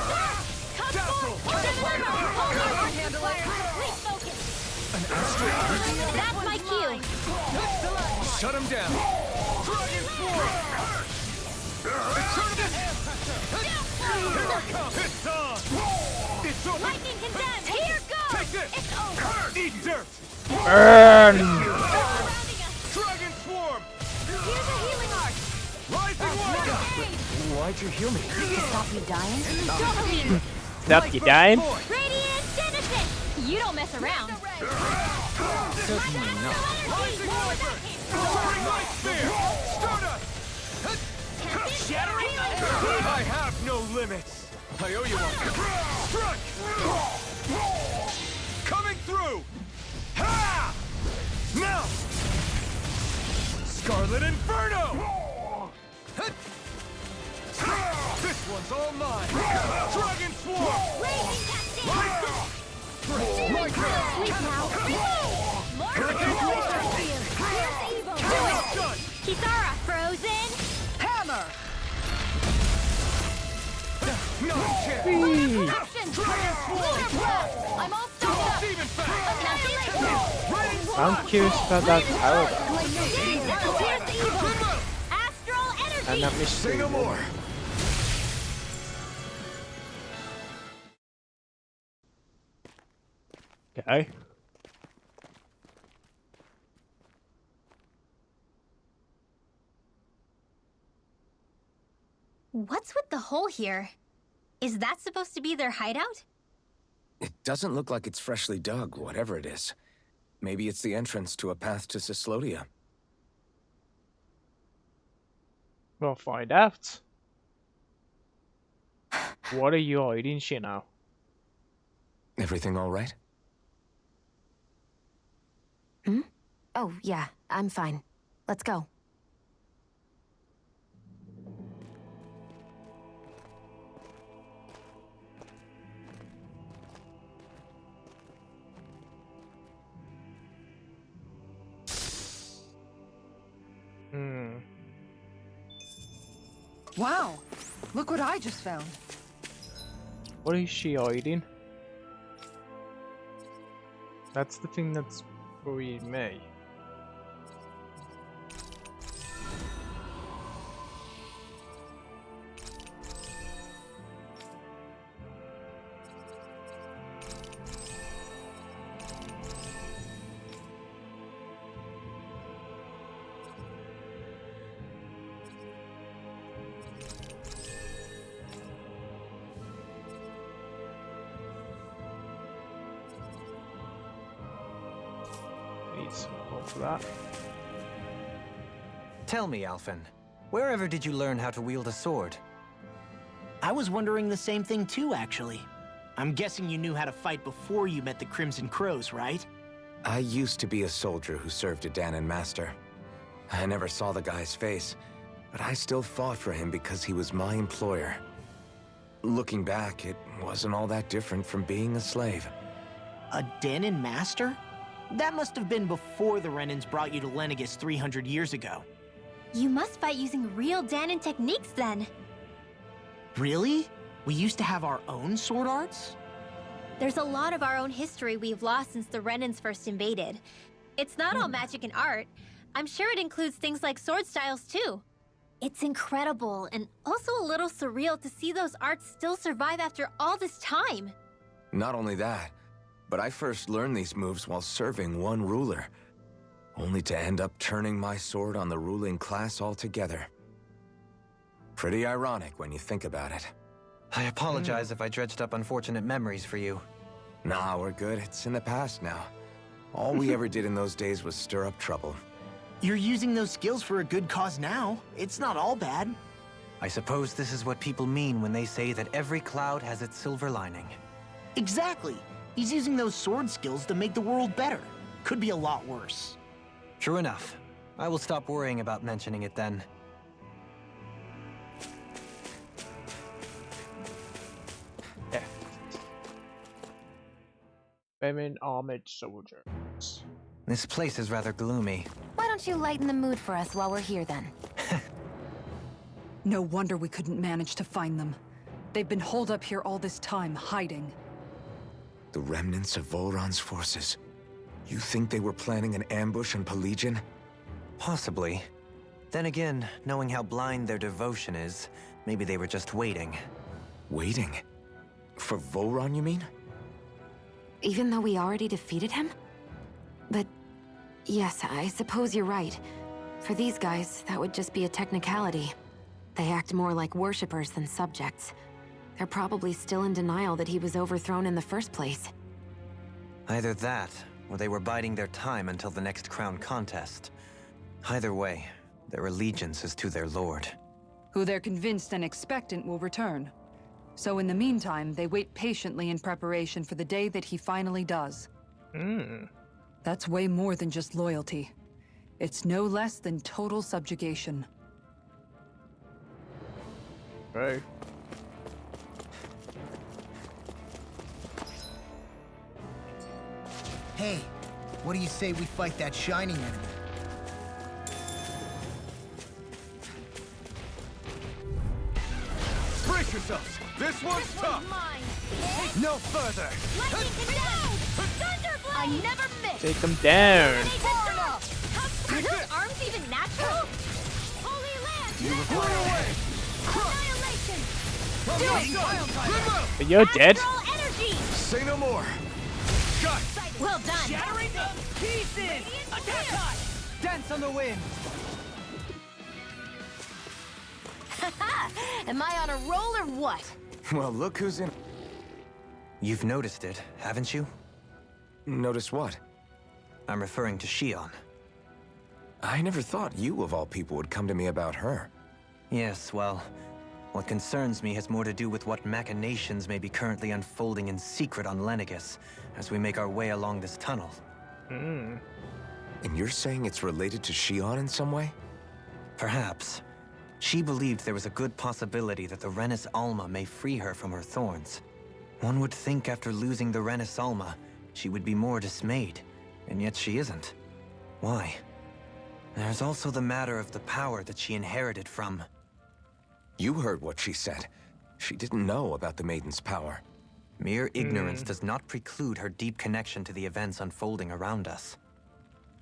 That's my cue! Shut him down! Dragon Swarm! Here I come! It's on! It's over! Lightning condemned! Here goes! Take this! It's over! Eat dirt! Burn! Surrounding us! Dragon Swarm! Here's a healing arc! Rising Wyvern! Why'd you heal me? To stop you dying? Dopamine! Stop you dying? Radiant Genesis! You don't mess around! Certainly not. Rising Wyvern! Soaring Light Spear! Stardust! Shattering! I have no limits! I owe you one. Strike! Coming through! Ha! Now! Scarlet Inferno! This one's all mine! Dragon Swarm! Raging Cascade! Right now! Sleep now! Hurricane Swarm! Here's evil! Well done! Kisara, frozen! Hammer! Whee! I'm all stocked up. I'm curious about that tower. Astral energy! And that mystery. Say no more. Okay. What's with the hole here? Is that supposed to be their hideout? It doesn't look like it's freshly dug, whatever it is. Maybe it's the entrance to a path to Cyslodia. We'll find out. What are you hiding, Shino? Everything all right? Oh, yeah, I'm fine. Let's go. Wow! Look what I just found. What is she hiding? That's the thing that's worrying me. Needs more for that. Tell me, Alphen, wherever did you learn how to wield a sword? I was wondering the same thing too, actually. I'm guessing you knew how to fight before you met the Crimson Crows, right? I used to be a soldier who served a Dahnan master. I never saw the guy's face, but I still fought for him because he was my employer. Looking back, it wasn't all that different from being a slave. A Dahnan master? That must have been before the Renans brought you to Lenegis 300 years ago. You must fight using real Dahnan techniques then. Really? We used to have our own sword arts? There's a lot of our own history we've lost since the Renans first invaded. It's not all magic and art. I'm sure it includes things like sword styles too. It's incredible and also a little surreal to see those arts still survive after all this time. Not only that, but I first learned these moves while serving one ruler, only to end up turning my sword on the ruling class altogether. Pretty ironic when you think about it. I apologize if I dredged up unfortunate memories for you. Nah, we're good. It's in the past now. All we ever did in those days was stir up trouble. You're using those skills for a good cause now. It's not all bad. I suppose this is what people mean when they say that every cloud has its silver lining. Exactly. He's using those sword skills to make the world better. Could be a lot worse. True enough. I will stop worrying about mentioning it then. Yeah. Women armored soldiers. This place is rather gloomy. Why don't you lighten the mood for us while we're here then? No wonder we couldn't manage to find them. They've been holed up here all this time, hiding. The remnants of Volron's forces. You think they were planning an ambush on Pelegion? Possibly. Then again, knowing how blind their devotion is, maybe they were just waiting. Waiting? For Volron, you mean? Even though we already defeated him? But yes, I suppose you're right. For these guys, that would just be a technicality. They act more like worshippers than subjects. They're probably still in denial that he was overthrown in the first place. Either that, or they were biding their time until the next crown contest. Either way, their allegiance is to their lord. Who they're convinced and expectant will return. So in the meantime, they wait patiently in preparation for the day that he finally does. That's way more than just loyalty. It's no less than total subjugation. Right. Hey, what do you say we fight that shining enemy? Break it! yourselves! This one's tough! Mine. No further! Lightning condensed! Thunderblade! I never miss! Take them down. Are those arms even natural? Holy Land! Fly away! Annihilation! Do it! But you're dead. Astral energy! Say no more! Shut! Well done! Shattering them to pieces! Attack time! Dance on the wind! Am I on a roll or what? Well, look who's in. You've noticed it, haven't you? Notice what? I'm referring to Shion. I never thought you, of all people, would come to me about her. Yes, well, what concerns me has more to do with what machinations may be currently unfolding in secret on Lenegis as we make our way along this tunnel. And you're saying it's related to Shion in some way? Perhaps. She believed there was a good possibility that the Renis Alma may free her from her thorns. One would think after losing the Renis Alma, she would be more dismayed, and yet she isn't. Why? There's also the matter of the power that she inherited from... You heard what she said. She didn't know about the Maiden's power. Mere ignorance does not preclude her deep connection to the events unfolding around us.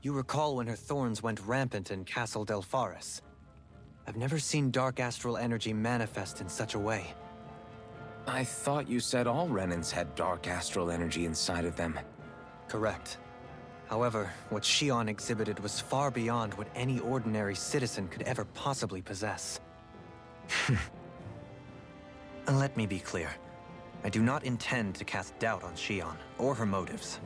You recall when her thorns went rampant in Castle Delpharis. I've never seen dark astral energy manifest in such a way. I thought you said all Renins had dark astral energy inside of them. Correct. However, what Shion exhibited was far beyond what any ordinary citizen could ever possibly possess. And let me be clear. I do not intend to cast doubt on Shion, or her motives.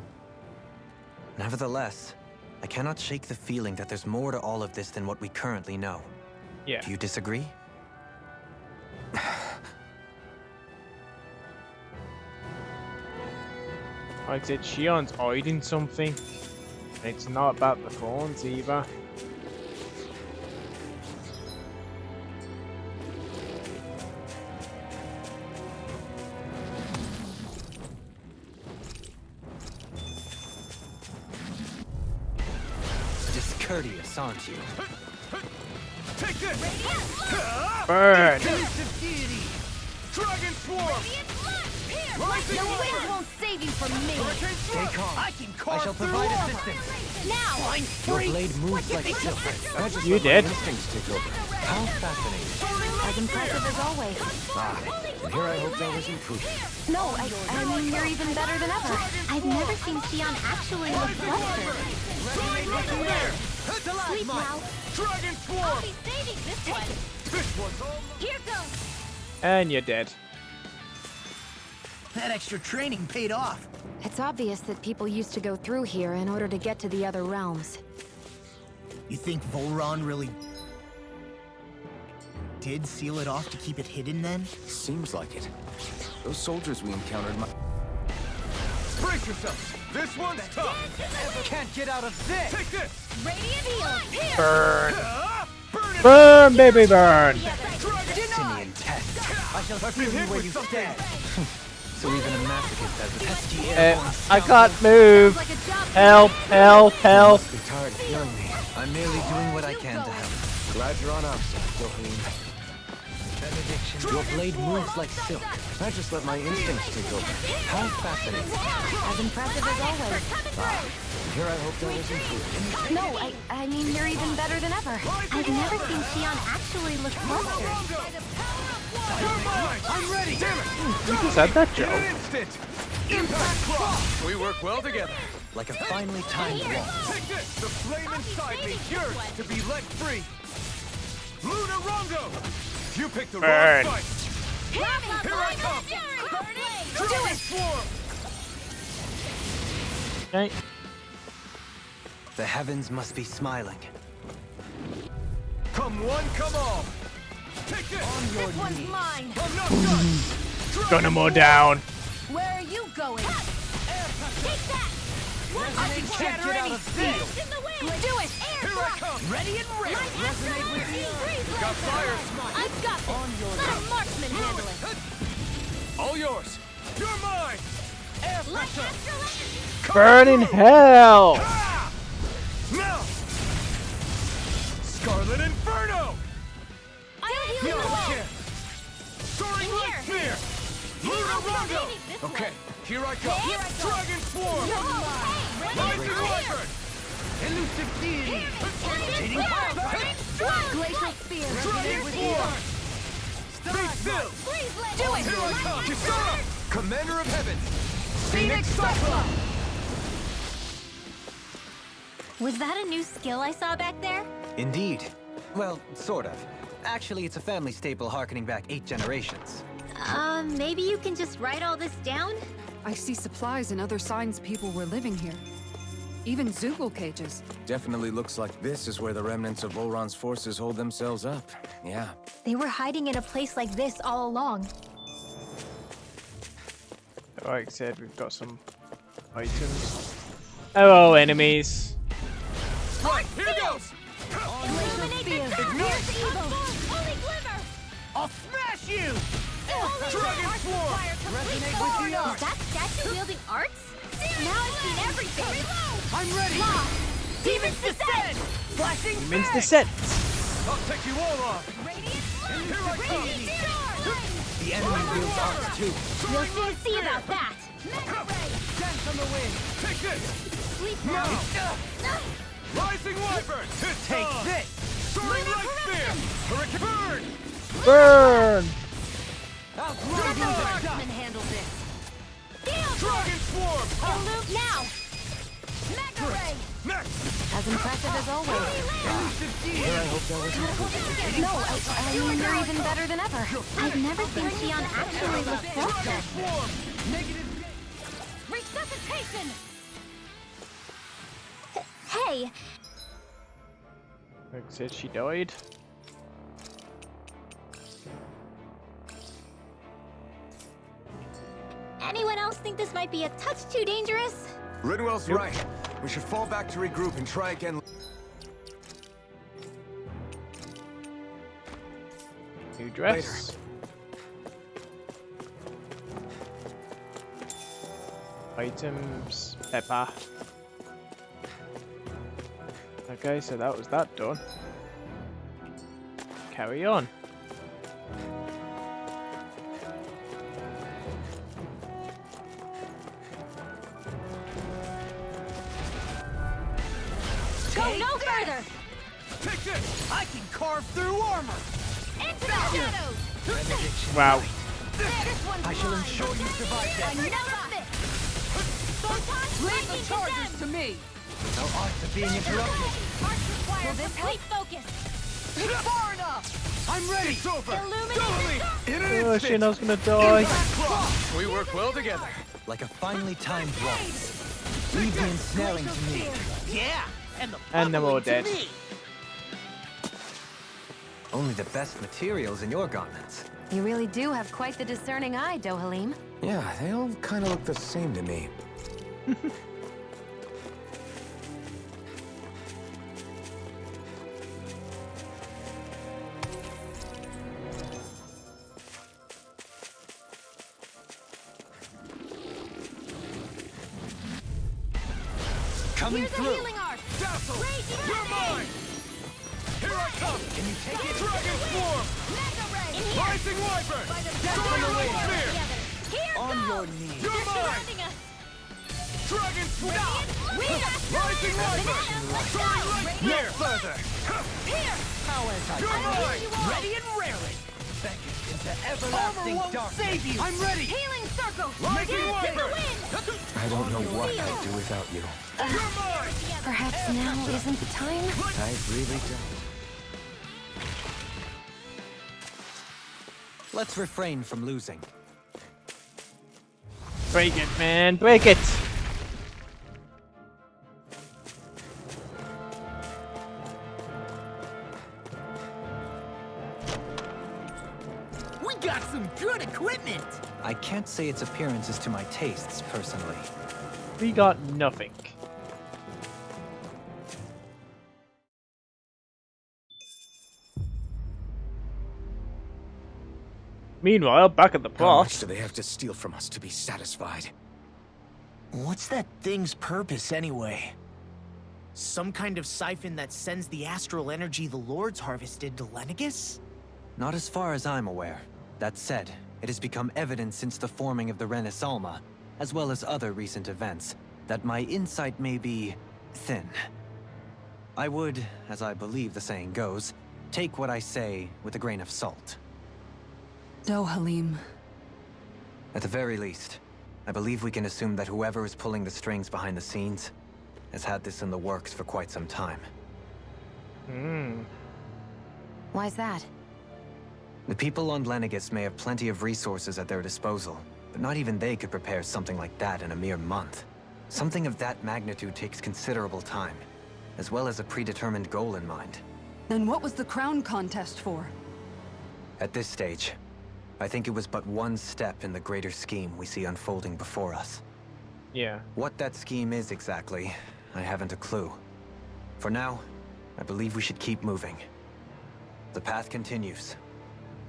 Nevertheless, I cannot shake the feeling that there's more to all of this than what we currently know. Yeah. Do you disagree? Like I said, Shion's hiding something. It's not about the thorns either. Discourteous, aren't you? Take this! Burn! Taste of deity! Dragon Swarm! Rising No Orb! wind won't save you from me! Hurricane Stay Thrust! calm. I can I carve shall through provide armor. assistance. Now! Your blade moves like silk. I just You let my did. instincts take over. How fascinating. As impressive as always. And here I hope that was improved. No, I mean, you're even better than ever. I've never seen Shion actually look flustered. Sleep now. Dragon I'll Swarm! be saving this one. This one's all Here goes. And you're dead. That extra training paid off. It's obvious that people used to go through here in order to get to the other realms. You think Volron really did seal it off to keep it hidden then? Seems like it. Those soldiers we encountered might... Brace yourselves! This one's tough! Can't get out of this! Take this! Radiant field. Burn! Burn it! Burn, baby, burn! Simian test. I shall I've see been you hit where with you something. stand. So even a masochist has a test. I can't move! Like a job. Help, help, help! You're tired of healing me. I'm merely doing what I can to help. Glad you're on our side, Dohalim. Your blade moves like silk. I just let my instincts take over. How fascinating. As impressive as always. And here I hope that was improved. No, I mean, you're even better than ever. I've never seen Shion actually look flustered. I'm ready! Damn it! You just had that In joke. an instant! Impact Cross! We work well together. Like a finely timed walk. Take this! The flame inside me yearns to be let free! Luna Rongo! You picked the Burn. wrong fight! Here I come! Dragon Swarm! Okay. The heavens must be smiling. Come one, come all! Take this! This one's mine. I'm not done! Gun 'em all down. Where are you going? Take that. I can shatter any steel. In the wind. Do it. Air Here I come! Ready and ready. Resonate with the Got fire! I've got this. Let a marksman handle it. All yours! You're mine! Light astral energy. Burn in hell! Ah! Now! Scarlet Inferno! I'll heal Heal you the all. chance! Soaring In light here. Okay, here I come. Dragon Swarm! Rising Wyvern! Elusive deity! Glacial Spear! Dragon Swarm! Be still! Do it! Here I come! Kisara! Commander of Heaven! Phoenix Cyclops! Was that a new skill I saw back there? Indeed. Well, sort of. Actually, it's a family staple harkening back 8 generations. Maybe you can just write all this down? I see supplies and other signs people were living here. Even Zoogle cages. Definitely looks like this is where the remnants of Volron's forces hold themselves up. Yeah. They were hiding in a place like this all along. Like I said, we've got some items. Hello, enemies. Right, here goes! Ignite! Holy Glimmer! I'll smash you! Dragon Swarm! Resonate with the Is arts! that statue wielding arts? Now I've seen everything! I'm ready! Demons descend! Flashing Means fang! descent. I'll take you all on! Here I come! The enemy wields arms too. We'll soon see about that! Dance on the wind! Take this! Sleep Now! now! Rising Wyvern! Take this! Soaring Light Spear! Hurricane Burn! Burn! Outrun The marksman handled this. Dragon Swarm! Now! Mega Ray! Next! As impressive as always. Elusive deity! No, I mean, you're even better than ever. I've never seen Xion actually look Dragon broken. Swarm! Resuscitation! Hey! Like I said, she died. Anyone else think this might be a touch too dangerous? Ridwell's right. We should fall back to regroup and try again. New dress. Items. Pepper. Okay, so that was that done. Carry on. Go no further! Take this! I can carve through armor! Into the shadows! Wow. This one's I shall mine. ensure you survive I this! never fit! Photon Leave lightning the charges condemned. to me! No art to being interrupted! Arts require complete focus! Far enough! I'm ready! It's over! Illuminate Totally! In an Oh, instant! Shino's gonna die. We work well together. Like a finely timed waltz. Leave the ensnaring to me. Yeah! And the And they're all bubbling to dead. me. Only the best materials in your garments. You really do have quite the discerning eye, Dohalim. Yeah, they all kind of look the same to me. Coming Here's a through. healing arc! Dazzle! You're mine! Here I come! Can you take it? Dragon Swarm! Mega Ray! Rising Wyvern! Soaring Light Spear! Here On goes! your knees. You're They're mine! surrounding us! Dragon Swarm! Rising Rising Wyvern! Soaring Light No Spear! further! Here! Powers I You're mine! ready and raring! Into everlasting darkness! Save you! I'm ready! Healing circle! Rising Here to Wyvern! win! I don't know what I'd do without you. You're mine! Perhaps now isn't the time? I really don't. Let's refrain from losing. Break it, man. Break it. We got some good equipment! I can't say its appearance is to my tastes, personally. We got nothing. Meanwhile, back at the How much plot. do they have to steal from us to be satisfied? What's that thing's purpose, anyway? Some kind of siphon that sends the astral energy the Lords harvested to Lenegis? Not as far as I'm aware. That said, it has become evident since the forming of the Renis Alma, as well as other recent events, that my insight may be thin. I would, as I believe the saying goes, take what I say with a grain of salt. Dohalim. At the very least, I believe we can assume that whoever is pulling the strings behind the scenes has had this in the works for quite some time. Why's that? The people on Lenegis may have plenty of resources at their disposal, but not even they could prepare something like that in a mere month. Something of that magnitude takes considerable time, as well as a predetermined goal in mind. Then what was the crown contest for? At this stage, I think it was but one step in the greater scheme we see unfolding before us. Yeah. What that scheme is exactly, I haven't a clue. For now, I believe we should keep moving. The path continues.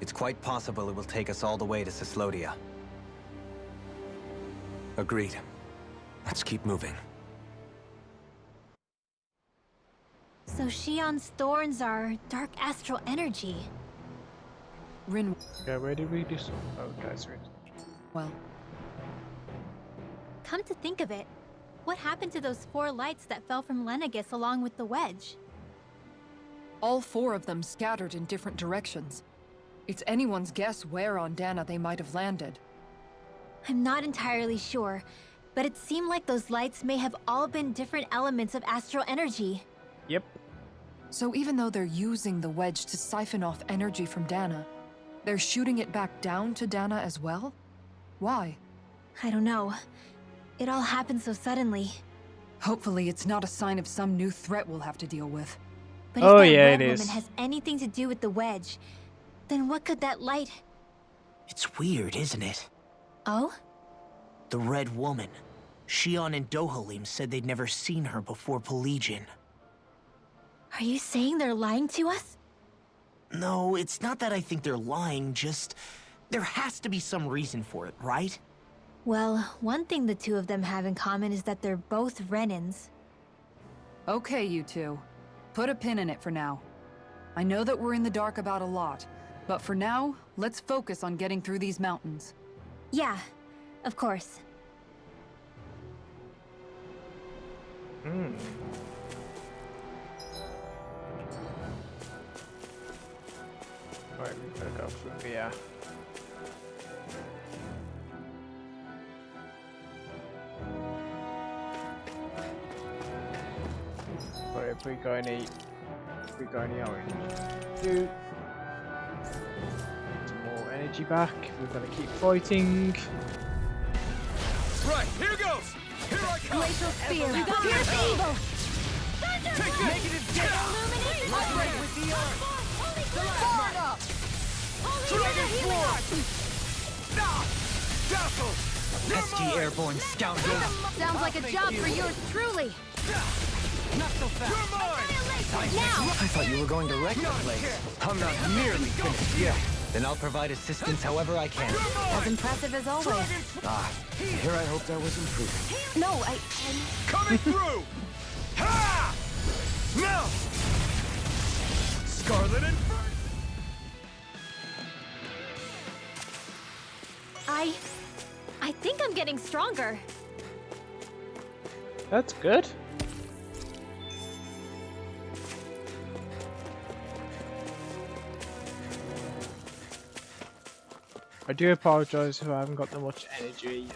It's quite possible it will take us all the way to Cyslodia. Agreed. Let's keep moving. So Shion's thorns are dark astral energy. Rin... Yeah, where did we do some? Oh, guys, well... Come to think of it, what happened to those 4 lights that fell from Lenegis along with the wedge? All 4 of them scattered in different directions. It's anyone's guess where on Dana they might have landed. I'm not entirely sure, but it seemed like those lights may have all been different elements of astral energy. Yep. So even though they're using the wedge to siphon off energy from Dana, they're shooting it back down to Dana as well? Why? I don't know. It all happened so suddenly. Hopefully it's not a sign of some new threat we'll have to deal with. But if that red woman has anything to do with the wedge, then what could that light... It's weird, isn't it? Oh? The Red Woman. Shion and Dohalim said they'd never seen her before Pelegion. Are you saying they're lying to us? No, it's not that I think they're lying, just... there has to be some reason for it, right? Well, one thing the 2 of them have in common is that they're both Renins. Okay, you 2. Put a pin in it for now. I know that we're in the dark about a lot, but for now, let's focus on getting through these mountains. Yeah, of course. Right, we gotta go through here. Right, if we got any orange. Some more energy back. We're gonna keep fighting. Right, here goes! Here I come! Glacial Spear! Pierce evil! Take this! Negative Illuminate! Migrate with the earth! Forward up! Dragon Swarm! Dazzle! Pesky airborne scoundrel! Sounds like a job for yours truly. Not so fast! You're mine! Now! I thought you were going to wreck the place. I'm not nearly finished yet. Then I'll provide assistance however I can. As impressive as always. Here I hoped I was improving. No, Coming through! Ha! Now! Scarlet Inferno! I think I'm getting stronger. That's good. I do apologize if I haven't got that much energy.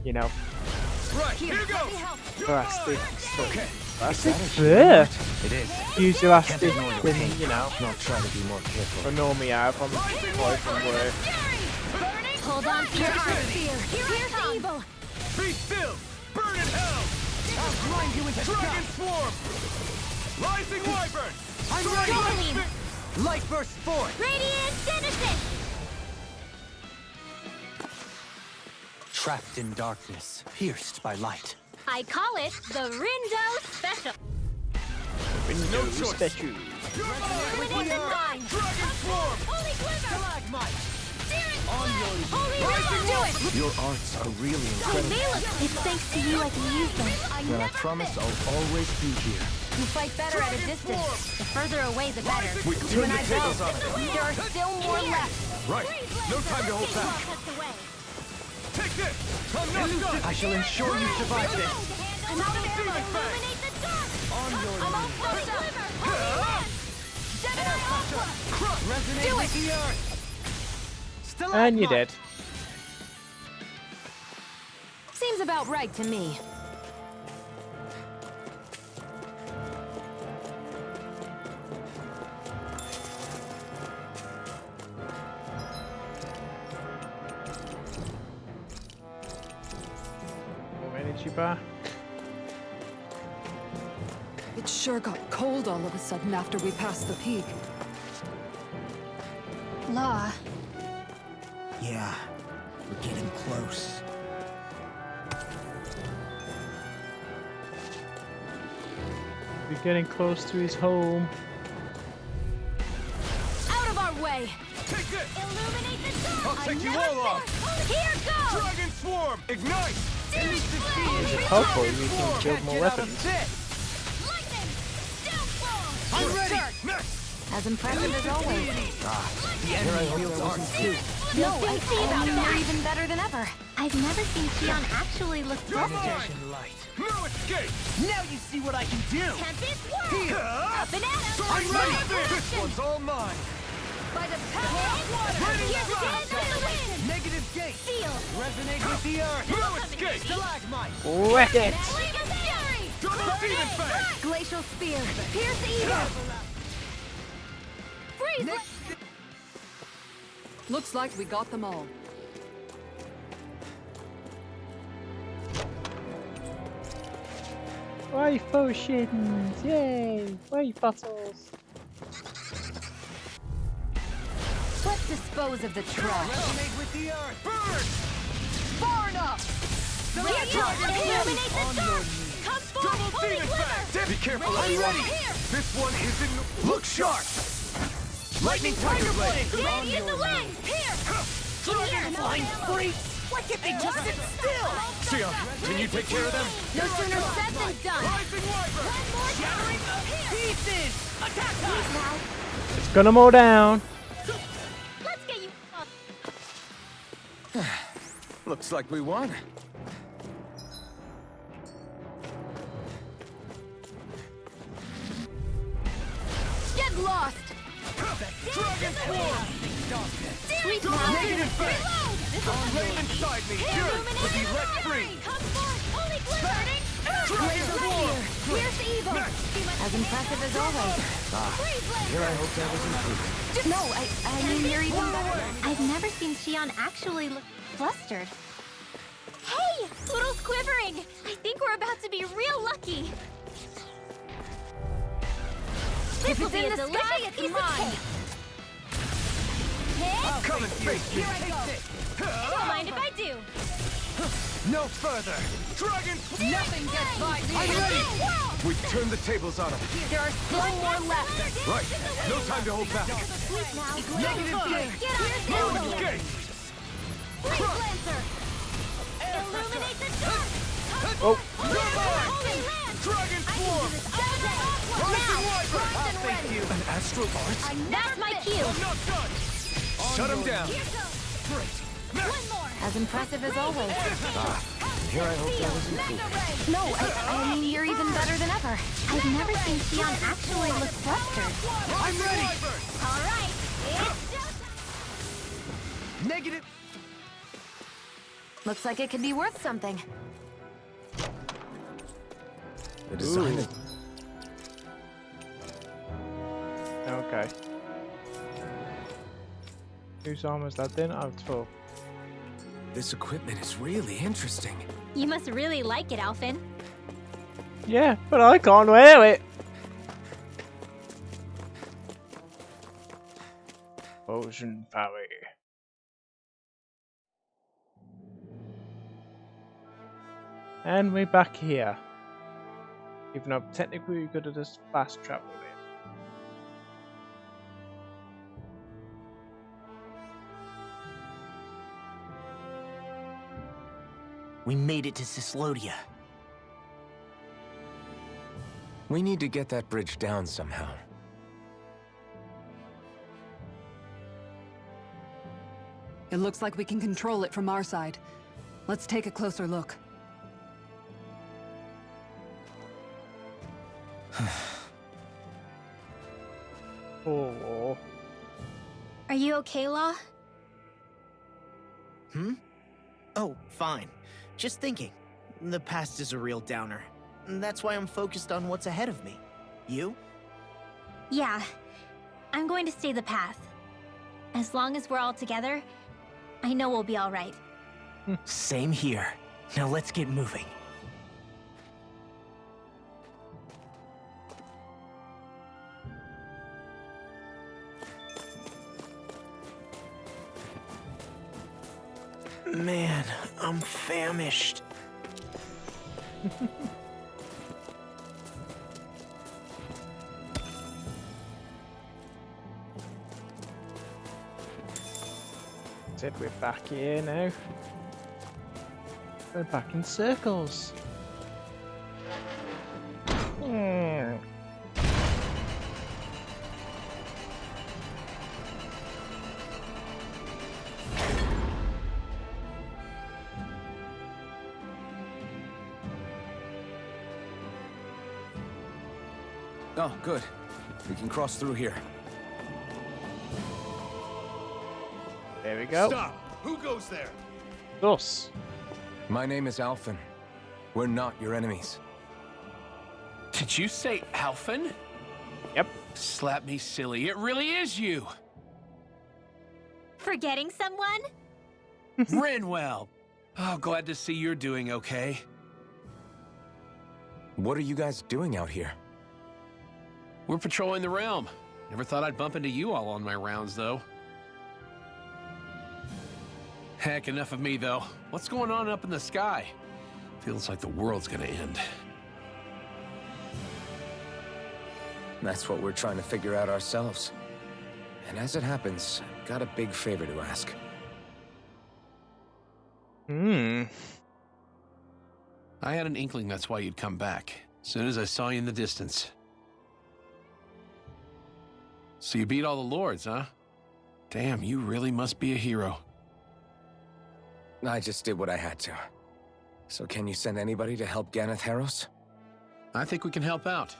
You know. Right, here goes! Elastic. Okay. Elastic? Yeah. It is. Use elastic ignore your when, pain. you know, I'll try to be more careful. annoy me out from work. hold on to your spear. Pierce evil. Be still! Burn in hell! I'll grind you into Dragon dust! Swarm! Rising Wyvern! I'm Dragon ready! Light burst forth! Radiant Genesis! Trapped in darkness, pierced by light. I call it the Rindo Special. Window special. Illuminate the mine! Dragon Swarm! Holy Quiver! Stalagmite! Searing On Flame! your Holy Rising River! Do it! Your arts are really Oh, incredible. Malus! It's thanks to you I can use them. Then I promise I'll always be here. You fight better at a distance. The further away, the better. We You and I turn the tables both. on it. There are still more left. Right. No time to hold back. Take this! I'm not done! I shall ensure you survive this. I'm out of ammo. Illuminate the dark. On your I'm all fucked up. Gemini Aqua. Resonate Do with it. the earth. And you did. Seems about right to me. More energy bar. It sure got cold all of a sudden after we passed the peak. Law. Yeah, we're getting close. We're getting close to his home. Out of our way! Take this! Illuminate the dark. I'll take you all off! Here goes. Dragon Swarm! Ignite! Hopefully we can build more weapons. Lightning. Downfall. I'm ready. Next! As impressive as always. The enemy feels dark too. No, I you're even better than ever. I've never seen Xion actually look flustered. Radiation light. No escape! Now you see what I can do. Tempest Whirl. Up and at 'em. I'm ready. This one's all mine! By the power of water! Here's the dance of the wind. Negative gate. Feel. Resonate with the earth. No escape! Stalagmite. Wreck it! Blink of fury. Double Demon Fang! Glacial spear! Pierce evil! Freeze! Looks like we got them all. Wave potions! Yay! Wave bottles! Let's dispose of the trash. Resonate with the earth. Burn! Far enough! Illuminate the dark. Come forth, Double holy Demon glimmer. Fang! Be careful, everyone! This one isn't... Look sharp! Lightning tiger blade. Lady in the wind. Here. Dragon flying free. Why can't they just sit still? Xion, can you take care of them? No sooner said than done! Rising Wyvern! Shattering pieces. Attack us. Let's gun them all down! Let's get you up. Looks like we won. Get lost! Dragon Swarm! Sweet Negative Fang! Flame inside me! Fury will be let free! Come forth, holy glimmer. Dragon Swarm! Pierce evil! As impressive as always. Here I hope that was improving. No, I mean you're even better. I've never seen Xion actually look flustered. Hey! Poodle's quivering! I think we're about to be real lucky. This will it's be in a the delicious sky, it's piece mine. of cake. Hit! Come and face me! Don't mind if I do. No further! Dragon Swarm! Nothing gets by me. I'm ready! We've turned the tables on him. There are still more left. Right, no time to hold back. Negative gear. Get on the No table. escape! Freeze Lancer. Illuminate the dark. Oh. Holy land. Dragon Swarm! Now. Wyvern! Thank you. An Astral Art? That's my cue. I'm not done! Shut him down! Here goes. One more. As impressive as always. Here I hope that was improving. No, I mean you're even better than ever. I've never seen Xion actually look flustered. I'm ready. All right. It's just... Negative. Looks like it could be worth something. The design is... Okay. Whose armor is that then? Oh, 12. This equipment is really interesting. You must really like it, Alphen. Yeah, but I can't wear it! Potion power. And we're back here. Even though technically we could have just fast traveled in. We made it to Cyslodia. We need to get that bridge down somehow. It looks like we can control it from our side. Let's take a closer look. Oh. Are you okay, Law? Oh, fine. Just thinking. The past is a real downer. That's why I'm focused on what's ahead of me. You? Yeah. I'm going to stay the path. As long as we're all together, I know we'll be all right. Same here. Now let's get moving. Man, I'm famished. Said we're back here now. We're back in circles. Oh, good. We can cross through here. There we go. Stop! Who goes there? Us. My name is Alphen. We're not your enemies. Did you say Alphen? Yep. Slap me silly, it really is you! Forgetting someone? Rinwell! Oh, glad to see you're doing okay. What are you guys doing out here? We're patrolling the realm. Never thought I'd bump into you all on my rounds, though. Heck, enough of me, though. What's going on up in the sky? Feels like the world's gonna end. That's what we're trying to figure out ourselves. And as it happens, I've got a big favor to ask. Hmm. I had an inkling that's why you'd come back. As soon as I saw you in the distance. So you beat all the lords, huh? Damn, you really must be a hero. I just did what I had to. So can you send anybody to help Ganeth Heros? I think we can help out.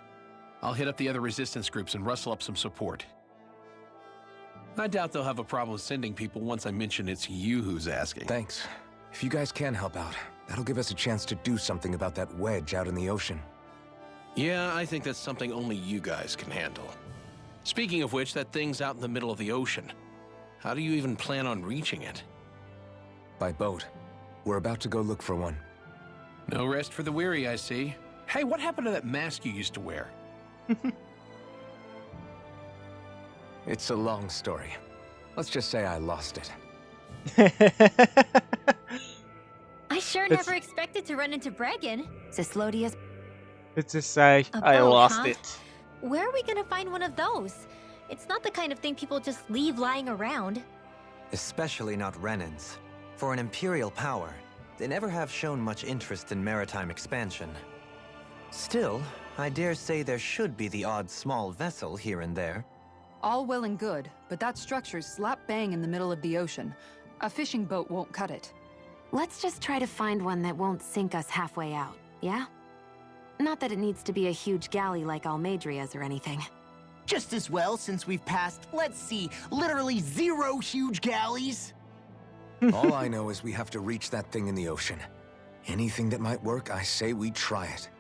I'll hit up the other resistance groups and rustle up some support. I doubt they'll have a problem sending people once I mention it's you who's asking. Thanks. If you guys can help out, that'll give us a chance to do something about that wedge out in the ocean. Yeah, I think that's something only you guys can handle. Speaking of which, that thing's out in the middle of the ocean. How do you even plan on reaching it? By boat. We're about to go look for one. No rest for the weary, I see. Hey, what happened to that mask you used to wear? It's a long story. Let's just say I lost it. I sure never expected to run into Bregan. Cyslodius. Let's just say A I boat, lost huh? it. Where are we gonna find one of those? It's not the kind of thing people just leave lying around. Especially not Renans. For an Imperial power, they never have shown much interest in maritime expansion. Still, I dare say there should be the odd small vessel here and there. All well and good, but that structure's slap bang in the middle of the ocean. A fishing boat won't cut it. Let's just try to find one that won't sink us halfway out, yeah? Not that it needs to be a huge galley like Almadria's or anything. Just as well, since we've passed, let's see, literally 0 huge galleys. All I know is we have to reach that thing in the ocean. Anything that might work, I say we try it.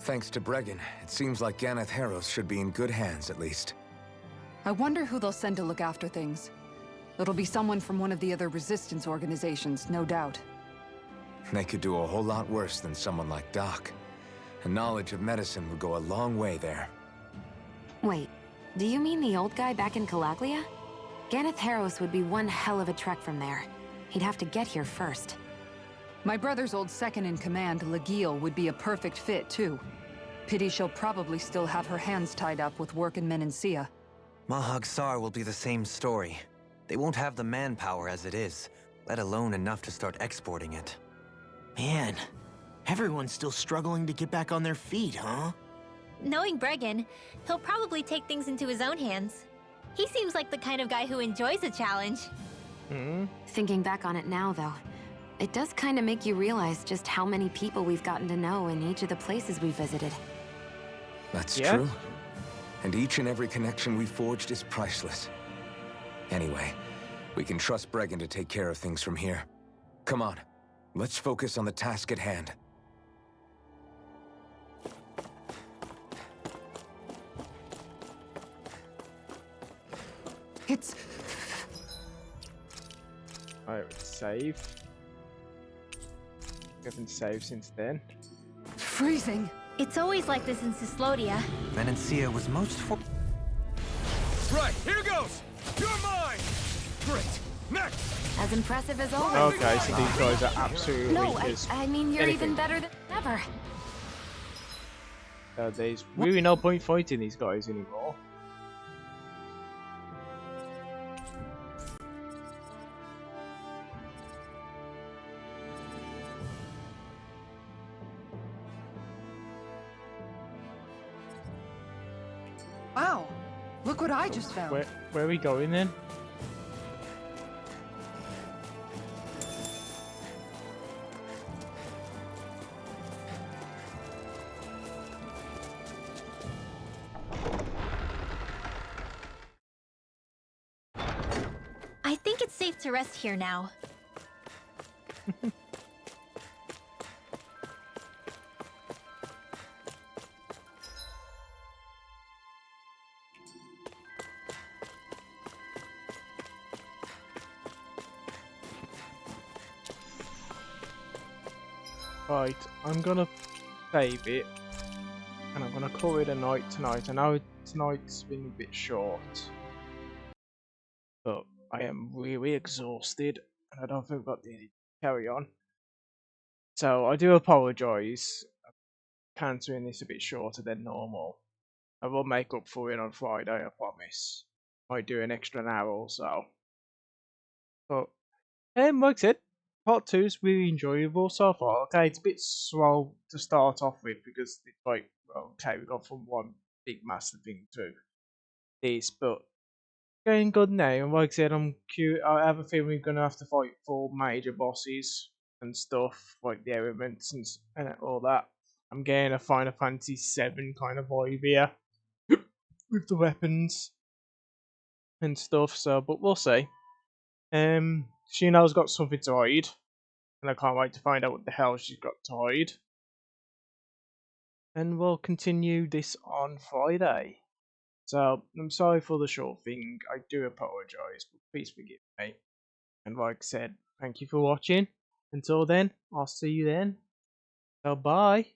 Thanks to Bregan, it seems like Ganeth Heros should be in good hands, at least. I wonder who they'll send to look after things. It'll be someone from one of the other resistance organizations, no doubt. They could do a whole lot worse than someone like Doc. A knowledge of medicine would go a long way there. Wait, do you mean the old guy back in Calaglia? Ganeth Heros would be one hell of a trek from there. He'd have to get here first. My brother's old second-in-command, Legil, would be a perfect fit, too. Pity she'll probably still have her hands tied up with work in Menancia. Mahag Saar will be the same story. They won't have the manpower as it is, let alone enough to start exporting it. Man, everyone's still struggling to get back on their feet, huh? Knowing Bregan, he'll probably take things into his own hands. He seems like the kind of guy who enjoys a challenge. Hmm. Thinking back on it now, though, it does kind of make you realize just how many people we've gotten to know in each of the places we visited. That's Yeah. true. And each and every connection we forged is priceless. Anyway, we can trust Bregan to take care of things from here. Come on, let's focus on the task at hand. It's... Alright, save. We haven't saved since then. freezing. It's always like this in Cyslodia. Venencia was most Right, here goes! You're mine! Great! Next! As impressive as always. Okay, so these guys are absolutely No, weak as I mean, you're anything. even better than ever. There's really no point fighting these guys anymore. Wow, look what I just found. Where are we going then? I think it's safe to rest here now. Right, I'm gonna save it, and I'm gonna call it a night tonight. I know tonight's been a bit short, but I am really exhausted, and I don't think I've got the energy to carry on. So I do apologise for cancelling this a bit shorter than normal. I will make up for it on Friday, I promise. Might do an extra hour or so. But, like I said, part 2 is really enjoyable so far. Okay, it's a bit slow to start off with because it's like, well, okay, we got from one big massive thing to this, but going good now. And like I said, I'm cute. I have a feeling we're gonna have to fight 4 major bosses and stuff like the elements and all that. I'm getting a Final Fantasy VII kind of vibe here with the weapons and stuff. So, but we'll see. Shino's got something to hide, and I can't wait to find out what the hell she's got to hide. And we'll continue this on Friday. So, I'm sorry for the short thing, I do apologise, but please forgive me. And like I said, thank you for watching. Until then, I'll see you then. So, bye.